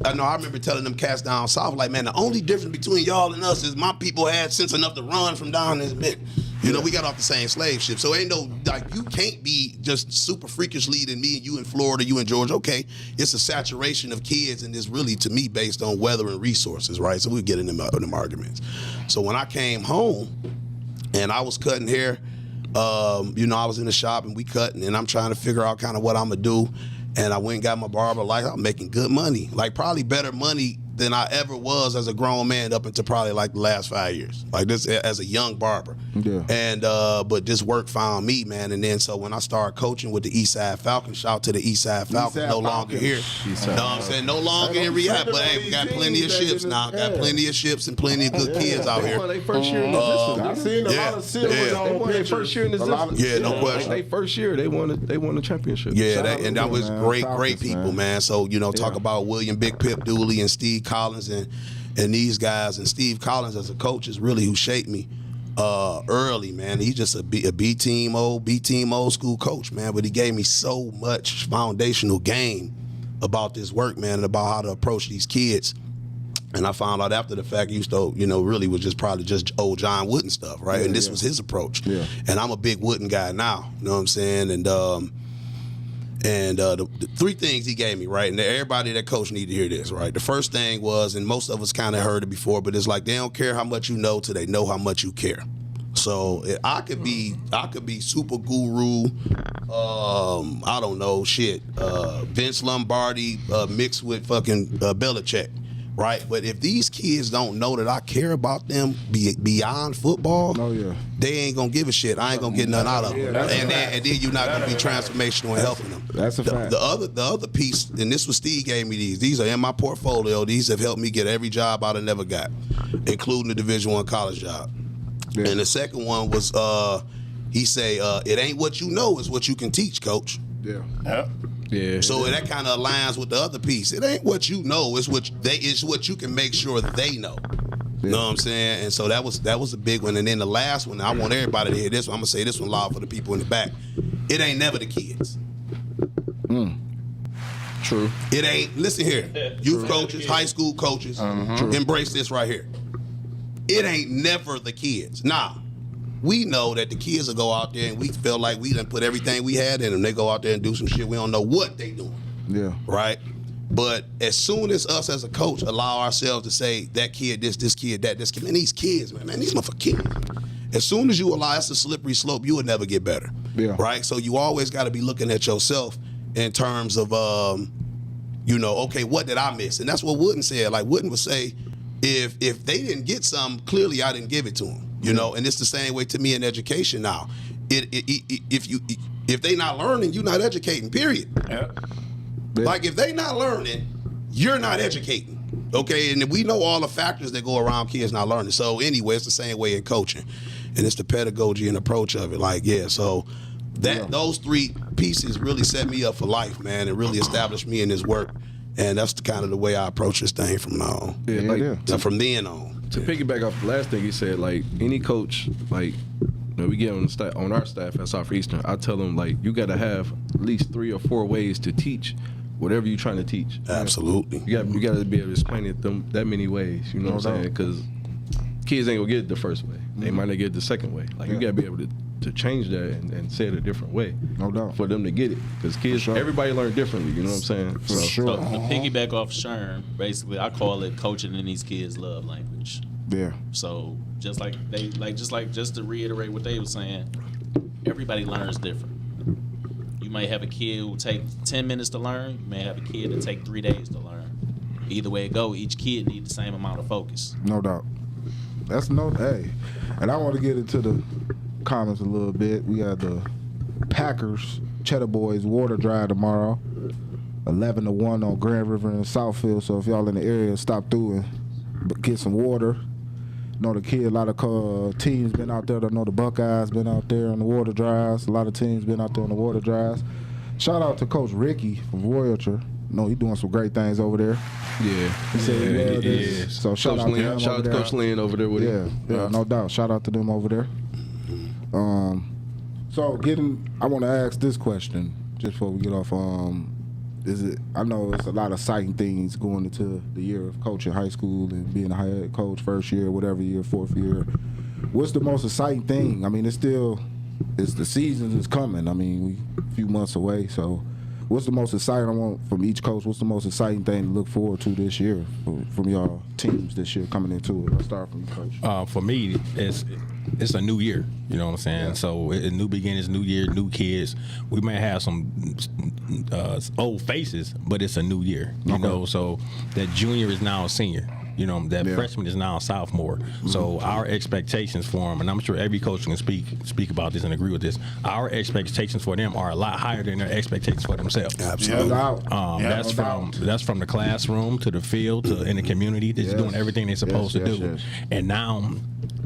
I remember telling them cats down south, like, man, the only difference between y'all and us is my people had sense enough to run from down this bit. We got off the same slave ship. So ain't no, like, you can't be just super freakishly than me and you in Florida, you in Georgia. Okay, it's a saturation of kids, and it's really, to me, based on weather and resources, right? So we get in them arguments. So when I came home and I was cutting hair, I was in the shop and we cutting, and I'm trying to figure out kind of what I'm going to do. And I went and got my barber. Like, I'm making good money, like probably better money than I ever was as a grown man up until probably like the last 5 years. Like this as a young barber. Yeah. And but this work found me, man. And then so when I started coaching with the Eastside Falcons, shout out to the Eastside Falcons, no longer here. You know what I'm saying? No longer in rehab, but hey, we got plenty of ships now. Got plenty of ships and plenty of good kids out here. They first year in existence. I've seen a lot of silvers on pictures. First year in existence. Yeah, no question. They first year they won the championship. Yeah, and that was great people, man. So talk about William Big Pip Dooley and Steve Collins and these guys. And Steve Collins as a coach is really who shaped me early, man. He's just a B team old school coach, man. But he gave me so much foundational game about this work, man, and about how to approach these kids. And I found out after the fact, he used to, really was just probably just old John Wooden stuff, right? And this was his approach. Yeah. And I'm a big Wooden guy now, you know what I'm saying? And the three things he gave me, right? And everybody that coach need to hear this, right? The first thing was, and most of us kind of heard it before, but it's like they don't care how much you know till they know how much you care. So I could be super guru, I don't know, Vince Lombardi mixed with fucking Belichick. Right, but if these kids don't know that I care about them beyond football, they ain't gonna give a shit. I ain't gonna get nothing out of them, and then you're not gonna be transformational in helping them. That's a fact. The other piece, and this was Steve gave me these. These are in my portfolio. These have helped me get every job I'd have never got, including the Division I college job. Yeah. And the second one was he say, "It ain't what you know, it's what you can teach, coach." Yeah. Yeah. So that kind of aligns with the other piece. It ain't what you know, it's what you can make sure they know. Yeah. You know what I'm saying? And so that was a big one. And then the last one, I want everybody to hear this one. I'm gonna say this one loud for the people in the back. It ain't never the kids. True. It ain't. Listen here, youth coaches, high school coaches, embrace this right here. It ain't never the kids. Now, we know that the kids will go out there and we feel like we done put everything we had in them. They go out there and do some shit. We don't know what they doing. Yeah. Right? But as soon as us as a coach allow ourselves to say that kid, this kid, this kid, man, these kids, man, these motherfucking kids. As soon as you allow us a slippery slope, you will never get better. Yeah. Right? So you always got to be looking at yourself in terms of, okay, what did I miss? And that's what Wooden said. Like Wooden would say, if they didn't get something, clearly I didn't give it to them. And it's the same way to me in education now. If they not learning, you're not educating, period. Yeah. Like if they not learning, you're not educating. Okay, and we know all the factors that go around kids not learning. So anyway, it's the same way in coaching. and it's the pedagogy and approach of it. Like, so those 3 pieces really set me up for life, man, and really established me in this work. And that's kind of the way I approach this thing from now on. From then on. To piggyback off the last thing he said, like any coach, like we get on our staff at Southeastern, I tell them like you got to have at least 3 or 4 ways to teach whatever you're trying to teach. Absolutely. You got to be able to explain it them that many ways. You know what I'm saying? Because kids ain't gonna get it the first way. They might not get it the second way. Like you got to be able to change that and say it a different way. No doubt. For them to get it. Because kids, everybody learn differently. You know what I'm saying? For sure. So to piggyback off Sherm, basically, I call it coaching in these kids' love language. Yeah. So just to reiterate what they were saying, everybody learns different. You may have a kid who take 10 minutes to learn. You may have a kid that take 3 days to learn. Either way it go, each kid needs the same amount of focus. No doubt. Hey. And I want to get into the comments a little bit. We got the Packers Cheddar Boys water drive tomorrow, 11-1 on Grand River and Southfield. So if y'all in the area, stop through and get some water. Know the kid, a lot of teams been out there. I know the Buckeyes been out there on the water drives. A lot of teams been out there on the water drives. Shout out to Coach Ricky from Voyager. No, he doing some great things over there. Yeah. He said he is. So shout out to him. Shout out to Coach Lynn over there with him. Yeah, no doubt. Shout out to them over there. So I want to ask this question just before we get off. I know it's a lot of exciting things going into the year of coaching high school and being a head coach first year, whatever year, 4th year. What's the most exciting thing? I mean, it's the season is coming. I mean, we a few months away. So, what's the most exciting? I want from each coach. What's the most exciting thing to look forward to this year from y'all teams this year coming into it? I'll start from you, Coach. For me, it's a new year. You know what I'm saying? Yeah. So new beginnings, new year, new kids. We may have some old faces, but it's a new year. You know, so that junior is now a senior. You know, that freshman is now a sophomore. Mm-hmm. So our expectations for them, and I'm sure every coach can speak about this and agree with this, our expectations for them are a lot higher than their expectations for themselves. Absolutely. That's from the classroom to the field to in the community. They're just doing everything they're supposed to do. Yes. And now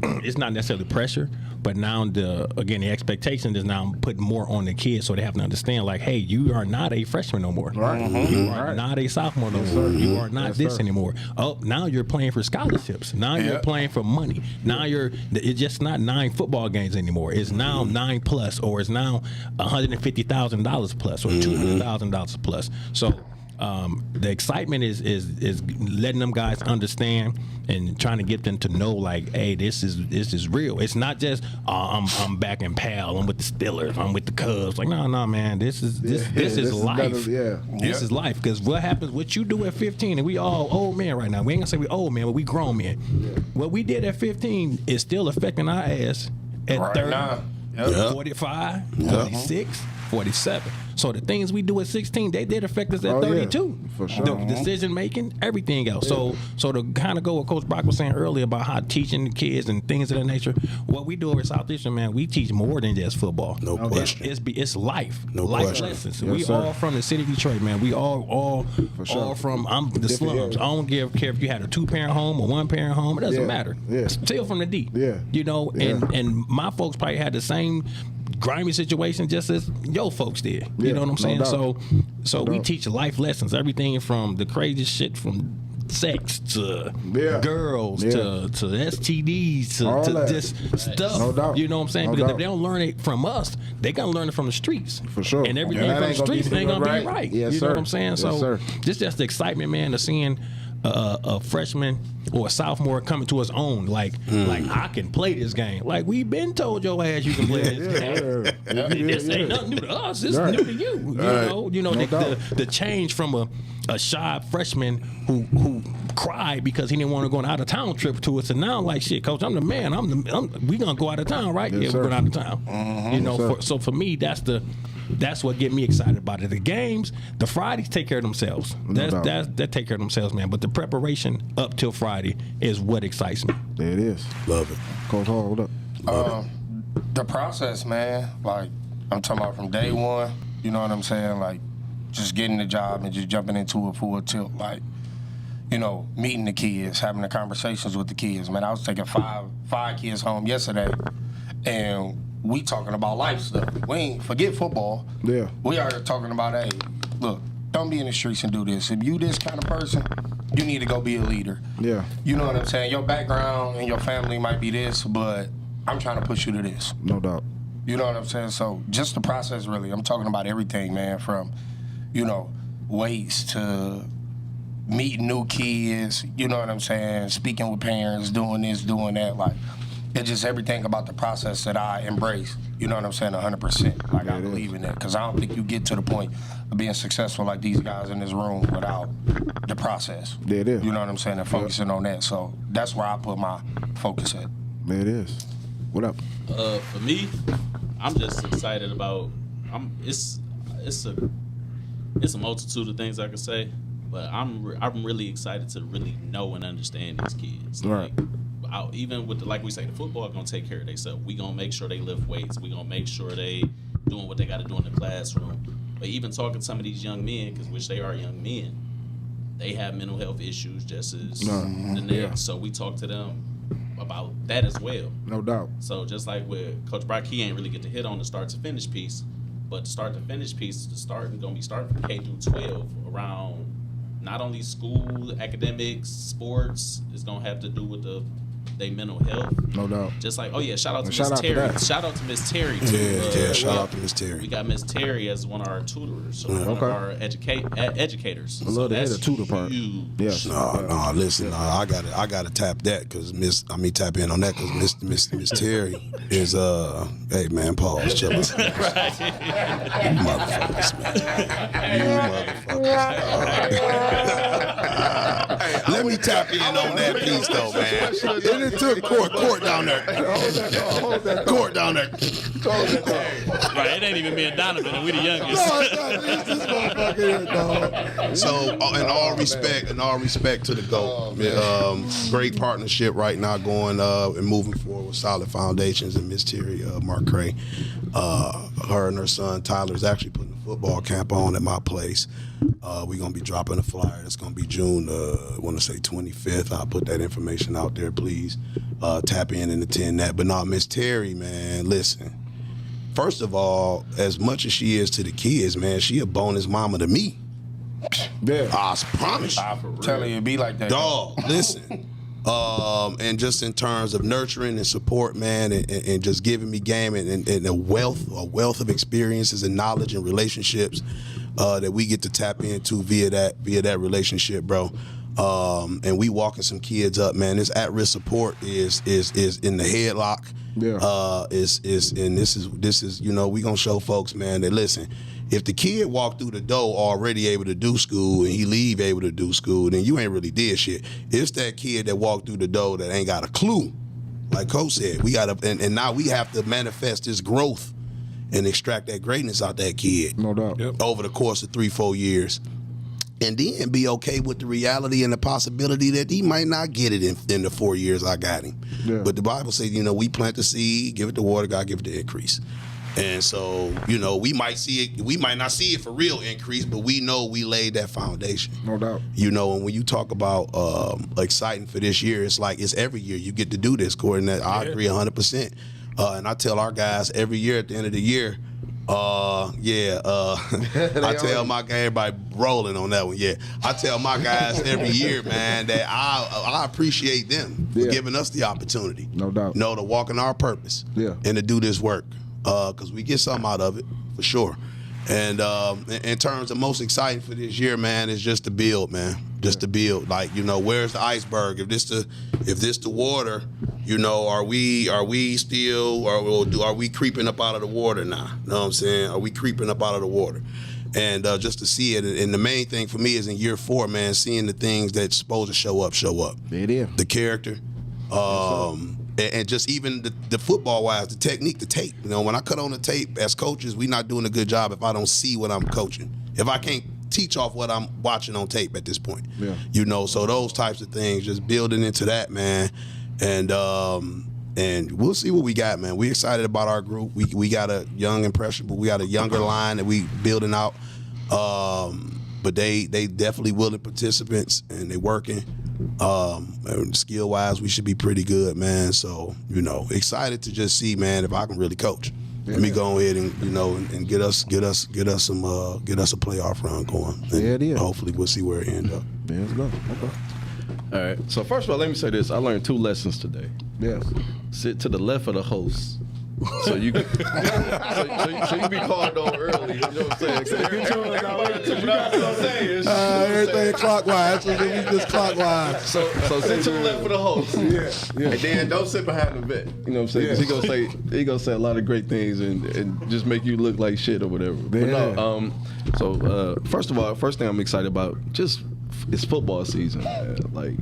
it's not necessarily pressure, but now the expectation is now put more on the kids, so they have to understand, like, hey, you are not a freshman no more. Right. You are not a sophomore no more. You are not this anymore. Oh, now you're playing for scholarships. Now you're playing for money. Now it's just not 9 football games anymore. It's now 9 plus, or it's now $150,000 plus, or $200,000 plus. So the excitement is letting them guys understand and trying to get them to know, like, hey, this is real. It's not just I'm back in Pal, I'm with the Steelers, I'm with the Cubs. Like, no, man, this is life. This is life. Because what happens, what you do at 15, and we all old men right now. We ain't gonna say we old men, but we grown men. What we did at 15 is still affecting our ass at 30, 45, 46. 47. So the things we do at 16, they did affect us at 32. For sure. The decision making, everything else. So to kind of go what Coach Brock was saying earlier about how teaching the kids and things of that nature, what we do at Southeastern, man, we teach more than just football. No question. It's life. No life question. lessons. Yes, we sir. all from the city of Detroit, man. We all from the slums. I don't care if you had a 2-parent home or 1-parent home. It doesn't matter. Yeah. Still from the D. Yeah. You know, and my folks probably had the same grimy situation just as your folks did. You know what I'm saying? So we teach life lessons, everything from the crazy shit from sex to girls to STDs to just stuff. No doubt. You know what I'm saying? Because if they don't learn it from us, they gonna learn it from the streets. For sure. And everything from the streets ain't gonna be right. Yes, you know what I'm saying? Yes, So sir. just the excitement, man, of seeing a freshman or a sophomore coming to his own, like I can play this game. Like, we've been told your ass you can play this game. This ain't nothing new to us. It's new to you. You know the change from a shy freshman who cried because he didn't want to go on an out of town trip to us, and now, like, shit, coach, I'm the man. We gonna go out of town, right? Yes, we're going out of town. You know, Yes, so for me, that's what get me excited about it. The games, the Fridays take care of themselves. That take care of themselves, man. But the preparation up till Friday is what excites me. There it is. Love it. Coach Hall, what up? The process, man, like, I'm talking about from day one, you know what I'm saying? Like, just getting the job and just jumping into it full tilt. Like, you know, meeting the kids, having the conversations with the kids. Man, I was taking five kids home yesterday, and we talking about life stuff. We ain't forget football. Yeah. We are talking about, hey, look, don't be in the streets and do this. If you this kind of person, you need to go be a leader. Yeah. You know what I'm saying? Your background and your family might be this, but I'm trying to push you to this. No doubt. You know what I'm saying? So just the process, really. I'm talking about everything, man, from, weights to meeting new kids, you know what I'm saying, speaking with parents, doing this, doing that. Like, it's just everything about the process that I embrace. You know what I'm saying? 100%. Like, I believe in that. Because I don't think you get to the point of being successful like these guys in this room without the process. There it is. You know what I'm saying? And focusing on that. So that's where I put my focus at. There it is. What up? For me, I'm just excited about. It's a multitude of things I could say, but I'm really excited to really know and understand these kids. Right. Even with like we say, the football gonna take care of themselves. We gonna make sure they lift weights. We gonna make sure they doing what they got to do in the classroom. But even talking to some of these young men, which they are young men, they have mental health issues just as the next. Yeah. So we talk to them about that as well. No doubt. So just like with Coach Brock, he ain't really get to hit on the start to finish piece, but the start to finish piece, gonna be starting from K through 12 around not only school, academics, sports. It's gonna have to do with they mental health. No doubt. Just like, shout out to Shout Miss out to Terry. that. Shout out to Miss Terry too. Yeah, shout out to Miss Terry. We got Miss Terry as one of our tutors, so one of Okay. our educators. I love to hear the tutor part. Huge. Yes. No, listen, I gotta tap that because tap in on that because Miss Terry is hey man, pause, chill out. You motherfuckers, man. You motherfuckers. Let me tap in on that piece though, man. And it took Court down there. Court down there. Right, it ain't even me and Donovan, and we the youngest. So, in all respect to the GOAT, great partnership right now going and moving forward with solid foundations. And Miss Terry Marcray, her and her son Tyler is actually putting a football camp on at my place. We're gonna be dropping a flyer. It's gonna be June, I want to say 25th. I'll put that information out there. Please tap in and attend that. But no, Miss Terry, man, listen. First of all, as much as she is to the kids, man, she a bonus mama to me. Yeah. I promise you. I'm telling you, it be like that. Dog, listen. And just in terms of nurturing and support, man, and just giving me game and a wealth of experiences and knowledge and relationships that we get to tap into via that relationship, bro. And we walking some kids up, man. This at-risk support is in the headlock. Yeah. And this is we gonna show folks, man, that listen, if the kid walk through the door already able to do school and he leave able to do school, then you ain't really did shit. It's that kid that walked through the door that ain't got a clue. Like Coach said, we gotta and now we have to manifest this growth and extract that greatness out that kid. No doubt. Yep. Over the course of 3-4 years. And then be okay with the reality and the possibility that he might not get it in the 4 years I got him. Yeah. But the Bible says, we plant the seed, give it the water, God give it the increase. And so, we might see it, we might not see it for real increase, but we know we laid that foundation. No doubt. And when you talk about exciting for this year, it's like it's every year you get to do this, Courtney. I agree 100%. And I tell our guys every year at the end of the year, I tell my guy, everybody rolling on that one. Yeah, I tell my guys every year, man, that I appreciate them for giving us the opportunity. No doubt. To walk in our purpose. Yeah. And to do this work, because we get something out of it for sure. And in terms of most exciting for this year, man, is just to build, man. Just to build. Like, where's the iceberg? If this the water, are we still, or are we creeping up out of the water now? You know what I'm saying? Are we creeping up out of the water? And just to see it, and the main thing for me is in year 4, man, seeing the things that's supposed to show up. There it is. The character, and just even the football-wise, the technique, the tape. When I cut on the tape, as coaches, we not doing a good job if I don't see what I'm coaching. If I can't teach off what I'm watching on tape at this point. Yeah. So those types of things, just building into that, man. And we'll see what we got, man. We excited about our group. We got a young impressionable. We got a younger line that we building out. But they definitely willing participants and they working. Skill wise, we should be pretty good, man. So excited to just see, man, if I can really coach. Let me go ahead and and get us a playoff run going. And hopefully we'll see where it ends up. Yeah, let's go. Okay. All right. So first of all, let me say this. I learned 2 lessons today. Yes. Sit to the left of the host. So you can, so you be called on early. You know what I'm saying? Everything clockwise. So we just clockwise. So sit to the left of the host. Yeah. And then don't sit behind the vet. You know what I'm saying? 'Cause he gonna say a lot of great things and just make you look like shit or whatever. But no. First of all, first thing I'm excited about it's football season. Man. Like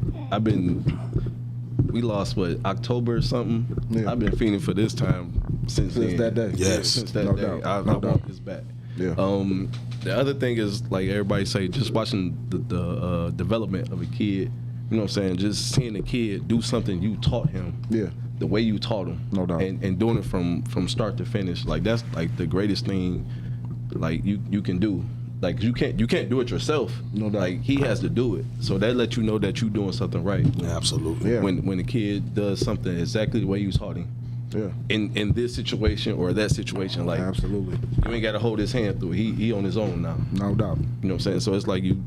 we lost October or something. Yeah. I've been feeling for this time since that day. Yes, since that day. Doubt. I want this back. Yeah. The other thing is, like everybody say, just watching the development of a kid. You know what I'm saying? Just seeing a kid do something you taught him. Yeah. The way you taught him. No doubt. And doing it from start to finish. Like that's like the greatest thing. Like you can do. Like you can't do it yourself. No doubt. Like he has to do it. So that lets you know that you're doing something right. Yeah, absolutely. Yeah. When a kid does something exactly the way you taught him. Yeah. In this situation or that situation, like absolutely. You ain't gotta hold his hand through it. He on his own now. No doubt. You know what I'm saying? So it's like you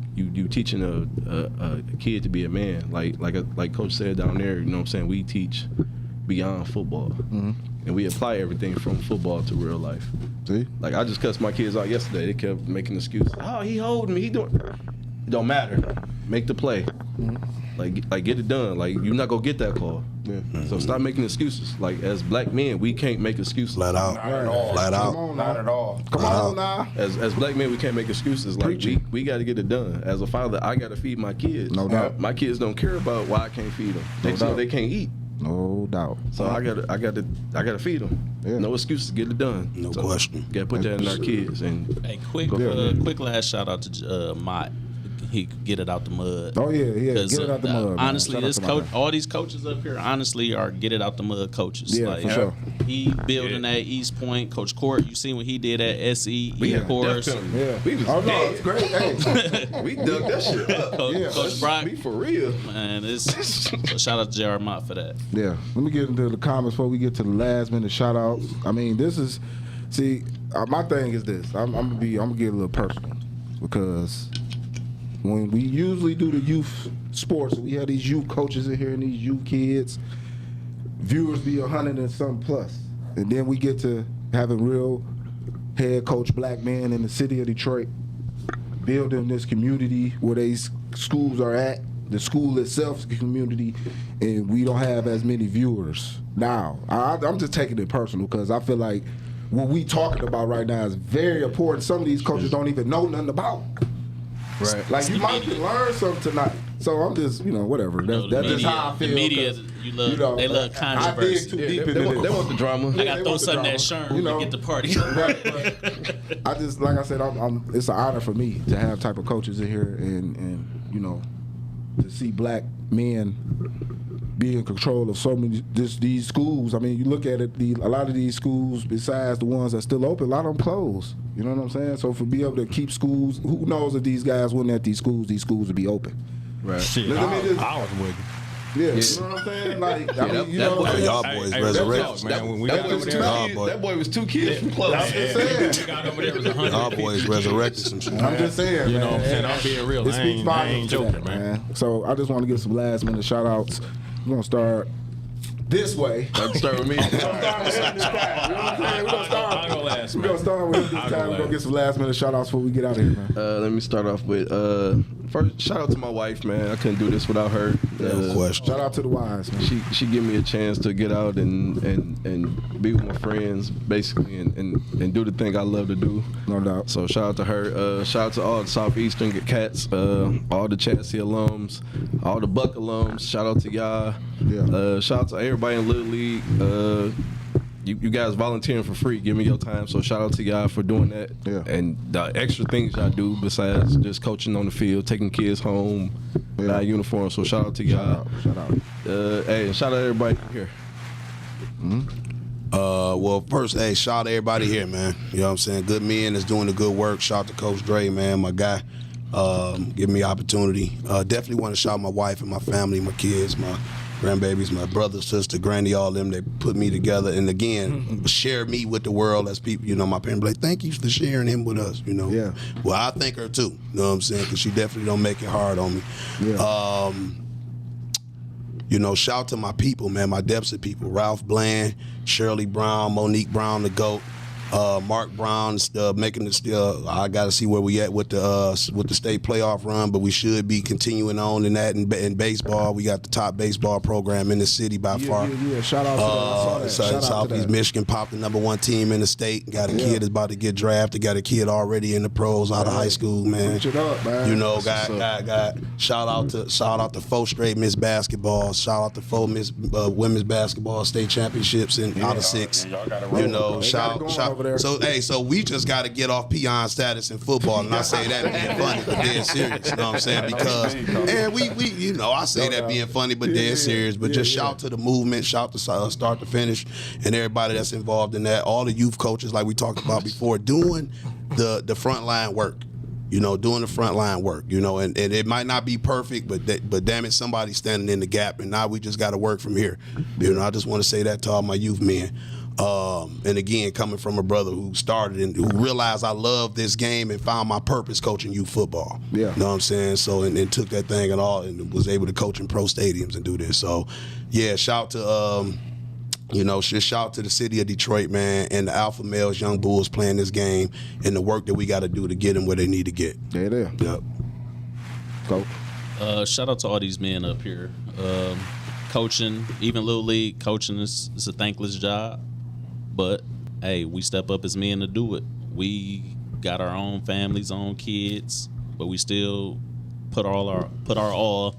teaching a kid to be a man. Like Coach said down there, you know what I'm saying? We teach beyond football. Mm-hmm. And we apply everything from football to real life. See? Like I just cussed my kids out yesterday. They kept making excuses. Oh, he holding me. He doing. It don't matter. Make the play. Mm-hmm. Like get it done. Like you're not gonna get that call. Yeah. Mm-hmm. So stop making excuses. Like as black men, we can't make excuses. Flat out. Not at all. Flat out. Come on, not at all. Come on now. As black men, we can't make excuses. Like we got to get it done. As a father, I got to feed my kids. No doubt. My kids don't care about why I can't feed them. They say they can't eat. No doubt. So I gotta feed them. Yeah. No excuses. Get it done. No question. Gotta put that in our kids. And hey, quick last shout out to Mott. He could get it out the mud. Oh yeah. Get it out the mud. Honestly, this coach, all these coaches up here, honestly, are get it out the mud coaches. Yeah, for sure. He building at East Point. Coach Court, you seen what he did at SE. Of course. Yeah. We was it's great. Hey. We dug that shit up. Coach Brock. Be for real. Man, so shout out to J.R. Mott for that. Yeah. Let me get into the comments before we get to the last minute shout outs. I mean, this is my thing is this. I'm gonna get a little personal because when we usually do the youth sports, we have these youth coaches in here and these youth kids, viewers be 100 and something plus. And then we get to having real head coach black men in the city of Detroit, building this community where these schools are at, the school itself is a community, and we don't have as many viewers. Now, I'm just taking it personal because I feel like what we talking about right now is very important. Some of these coaches don't even know nothing about. Right. Like you might learn something tonight. So I'm just, whatever. That's just how I feel. The media, they love controversy. I dig too deep into this. They want the drama. I got to throw something at Sherm to get the party. Right. I just, like I said, it's an honor for me to have type of coaches in here and to see black men be in control of so many these schools. I mean, you look at it, a lot of these schools, besides the ones that still open, a lot of them closed. You know what I'm saying? So for be able to keep schools, who knows if these guys went at these schools would be open. Right. Shit, I was with you. Yeah, you know what I'm saying? Like, y'all boys resurrected. That boy was 2 kids from close. I'm just saying. Y'all boys resurrected some shit. I'm just saying, you know what I'm saying? I'm being real. I ain't joking, man. So I just want to give some last minute shout outs. We're going to start this way. Start with me. We're going to start with this time. We're going to get some last minute shout outs before we get out of here, man. Let me start off with first shout out to my wife, man. I couldn't do this without her. No question. Shout out to the wives, man. She gave me a chance to get out and be with my friends, basically, and do the thing I love to do. No doubt. So shout out to her. Shout out to all the Southeastern Cats, all the Chassis alums, all the Buck alums. Shout out to y'all. Yeah. Shout out to everybody in Little League. You guys volunteering for free, give me your time. So shout out to y'all for doing that. Yeah. And the extra things y'all do besides just coaching on the field, taking kids home, uniform. So shout out to y'all. Shout out. Hey, and shout out to everybody here. Mm-hmm. Well, first, hey, shout out to everybody here, man. You know what I'm saying? Good men that's doing the good work. Shout out to Coach Dre, man, my guy. giving me opportunity. Definitely want to shout out my wife and my family, my kids, my grandbabies, my brother, sister, granny, all them. They put me together, and again, share me with the world as people. You know, my parents be like, thank you for sharing him with us. You know, Yeah. Well, I thank her too. You know what I'm saying? Because she definitely don't make it hard on me. Yeah. You know, shout out to my people, man, my Depsa people, Ralph Bland, Shirley Brown, Monique Brown, the GOAT. Mark Brown making the still. I got to see where we at with the state playoff run, but we should be continuing on in that. In baseball, we got the top baseball program in the city by far. Yeah. Shout out to that. I saw that. Shout out to Southeast that. Michigan popped the #1 team in the state. Got a kid that's about to get drafted. Got a kid already in the pros out of high school, man. Switch it up, man. You know, got shout out to 4 straight Miss Basketball. Shout out to 4 Miss Women's Basketball state championships out of 6. Y'all gotta You roll. know, They got it shout. going over there. So we just got to get off peon status in football, and I say that being funny, but dead serious. You know what I'm saying? Because and we you know, I say that being funny, but dead serious. But just shout to the movement, shout to start to finish, and everybody that's involved in that. All the youth coaches, like we talked about before, doing the frontline work. You know, doing the frontline work. You know, and it might not be perfect, but damn it, somebody's standing in the gap, and now we just got to work from here. You know, I just want to say that to all my youth men. And again, coming from a brother who started and who realized I love this game and found my purpose coaching youth football. Yeah. You know what I'm saying? So, and took that thing and all and was able to coach in pro stadiums and do this. So, yeah, shout to, just shout to the city of Detroit, man, and the Alpha Males, Young Bulls playing this game and the work that we got to do to get them where they need to get. There it is. Yep. Coach. Shout out to all these men up here. Coaching, even Little League, coaching is a thankless job. But, hey, we step up as men to do it. We got our own families, own kids, but we still put our all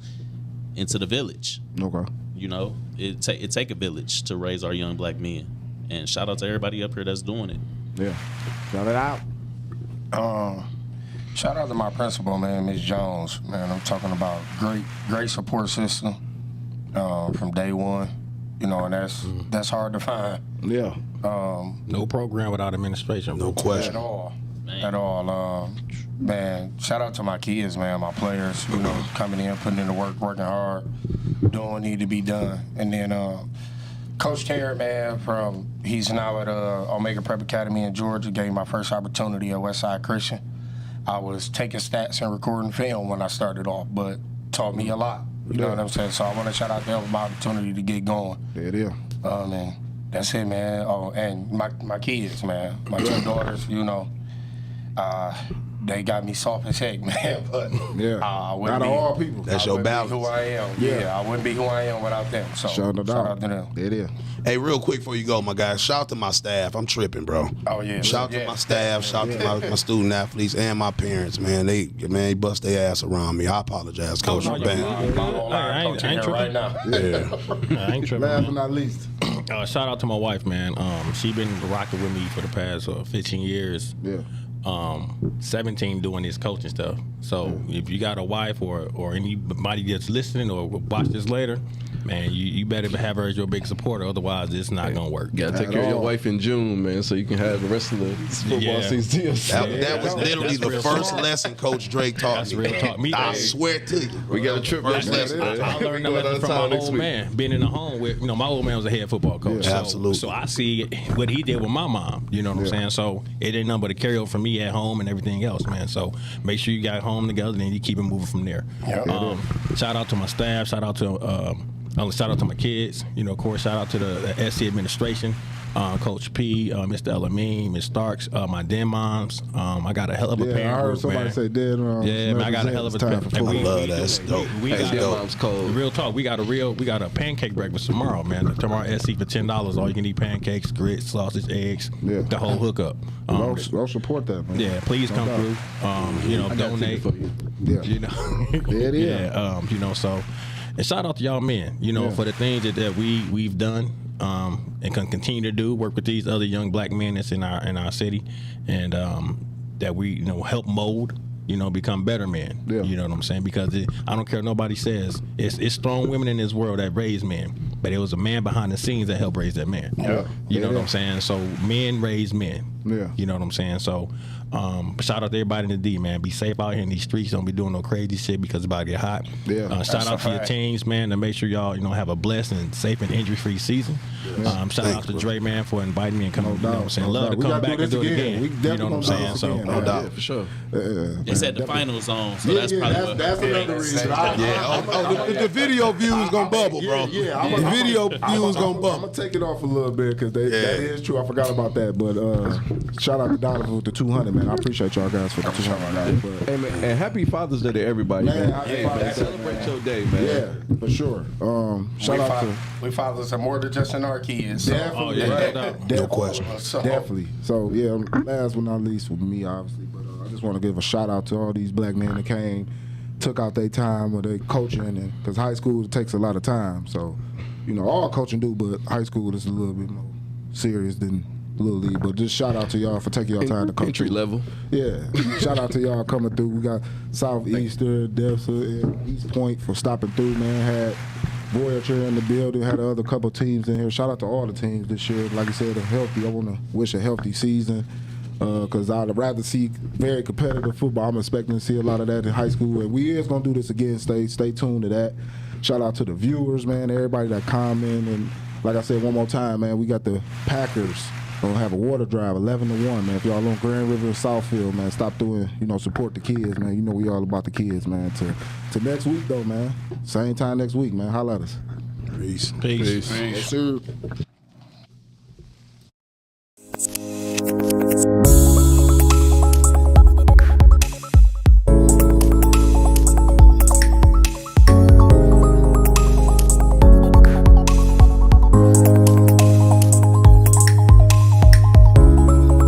into the village. Okay. You know, it take a village to raise our young black men. And shout out to everybody up here that's doing it. Yeah. Shout it out. Shout out to my principal, man, Ms. Jones. Man, I'm talking about great support system from day one. You know, and that's hard to find. Yeah. No program without administration. No question. At all. Man. At all. Man, shout out to my kids, man, my players, you know, coming in, putting in the work, working hard, doing what need to be done. And then Coach Terry, man, he's now at Omega Prep Academy in Georgia, gave me my first opportunity at Westside Christian. I was taking stats and recording film when I started off, but taught me a lot. You know what I'm saying? So I want to shout out to them for my opportunity to get going. There it is. And that's it, man. Oh, and my kids, man. My 2 daughters, you know, they got me soft as heck, man. But Yeah. I wouldn't Out of be, all people. That's I your wouldn't be balance. who I am. Yeah. Yeah, I wouldn't be who I am without them. So Shout shout out to them. There it is. Hey, real quick before you go, my guy, shout out to my staff. I'm tripping, bro. Oh, yeah. Shout out to Yeah. my staff, shout out to my student athletes and my parents, man. They bust their ass around me. I apologize, Coach. no, I'm you're bad. I ain't Coaching here tripping. right now. Yeah. I ain't tripping. Last but not least. Shout out to my wife, man. She been rocking with me for the past 15 years. Yeah. 17 doing this coaching stuff. So if you got a wife or anybody that's listening or will watch this later, man, you better have her as your big supporter. Otherwise, it's not gonna work. You gotta take care of your wife in June, man, so you can have the rest of the football Yeah. season. That was literally the real first talk. lesson Coach Drake taught That's me. real talk. Me, I hey, swear to you. We got a trip First back lesson. next, man. I learned We that go lesson from out of my town next old week. man. Being in the home with, my old man was a head football coach. Yeah, so, absolutely. So I see what he did with my mom. You know what I'm saying? So it ain't nothing but a carryover for me at home and everything else, man. So make sure you got home together and then you keep it moving from there. Yeah. Shout out to my staff. Shout out to my kids. You know, of course, shout out to the SC administration. Coach P, Mr. Elamine, Ms. Starks, my den moms. I got a hell of a Yeah, parent I heard group, somebody man. say dead. Yeah, man, I got a hell of a time for and I love that. That's dope. We That's got Hey, dope. mom's cold. real talk. We got a pancake breakfast tomorrow, man. Tomorrow SC for $10. All you can eat pancakes, grits, sausage, eggs, Yeah. the whole hookup. I'll support that, man. Yeah, please come doubt. through. You know, I got a donate. ticket for you. Yeah. You know, There it is. yeah. You know, so and shout out to y'all men. You know, Yeah. for the things that we've done and can continue to do. Work with these other young black men that's in our city, and that we help mold. Become better men. Yeah. You know what I'm saying? Because I don't care what nobody says. It's strong women in this world that raise men, but it was a man behind the scenes that helped raise that man. Yeah. You know Yeah. what I'm saying? So men raise men. Yeah. You know what I'm saying? So But shout out to everybody in the D, man. Be safe out here in these streets. Don't be doing no crazy shit because it's about to get hot. Yeah. Shout out to your teams, man, to make sure y'all, have a blessed and safe and injury-free season. Shout out to Dre, man, for inviting me and coming. You know what I'm saying? Love to come back and do it again. We You know what I'm saying? So No doubt. Yeah, for sure. It's at the final zone, so that's probably what. That's another reason. The video views gonna bubble, bro. The video views gonna I'm bubble. gonna take it off a little bit because that is true. I forgot about that. But shout out to Donovan with the 200, man. I appreciate y'all guys for the 200. But, Hey, man, and happy Father's Day to everybody, Man, man. happy Hey, Father's man, Day, celebrate man. your day, man. yeah, for sure. Shout out to We fathers are more than just in our kids. So. definitely, yeah, right. no doubt. No question. So, Definitely. So yeah, last but not least with me, obviously. But I just want to give a shout out to all these black men that came, took out their time with their coaching, and because high school takes a lot of time. So, all coaching do, but high school is a little bit more serious than Little League. But just shout out to y'all for taking your time to come Entry through. level. Yeah, shout out to y'all coming through. We got Southeastern, Delta, and East Point for stopping through, man. Had Voyager in the building, had the other couple teams in here. Shout out to all the teams this year. Like I said, I want to wish a healthy season because I'd rather see very competitive football. I'm expecting to see a lot of that in high school, and we is going to do this again. Stay tuned to that. Shout out to the viewers, man, everybody that comment. And like I said one more time, man, we got the Packers. Gonna have a water drive, 11-1, man. If y'all on Grand River and Southfield, man, stop doing, support the kids, man. We all about the kids, man. To next week, though, man. Same time next week, man. Holla at us. Peace. Peace. Yes, sir.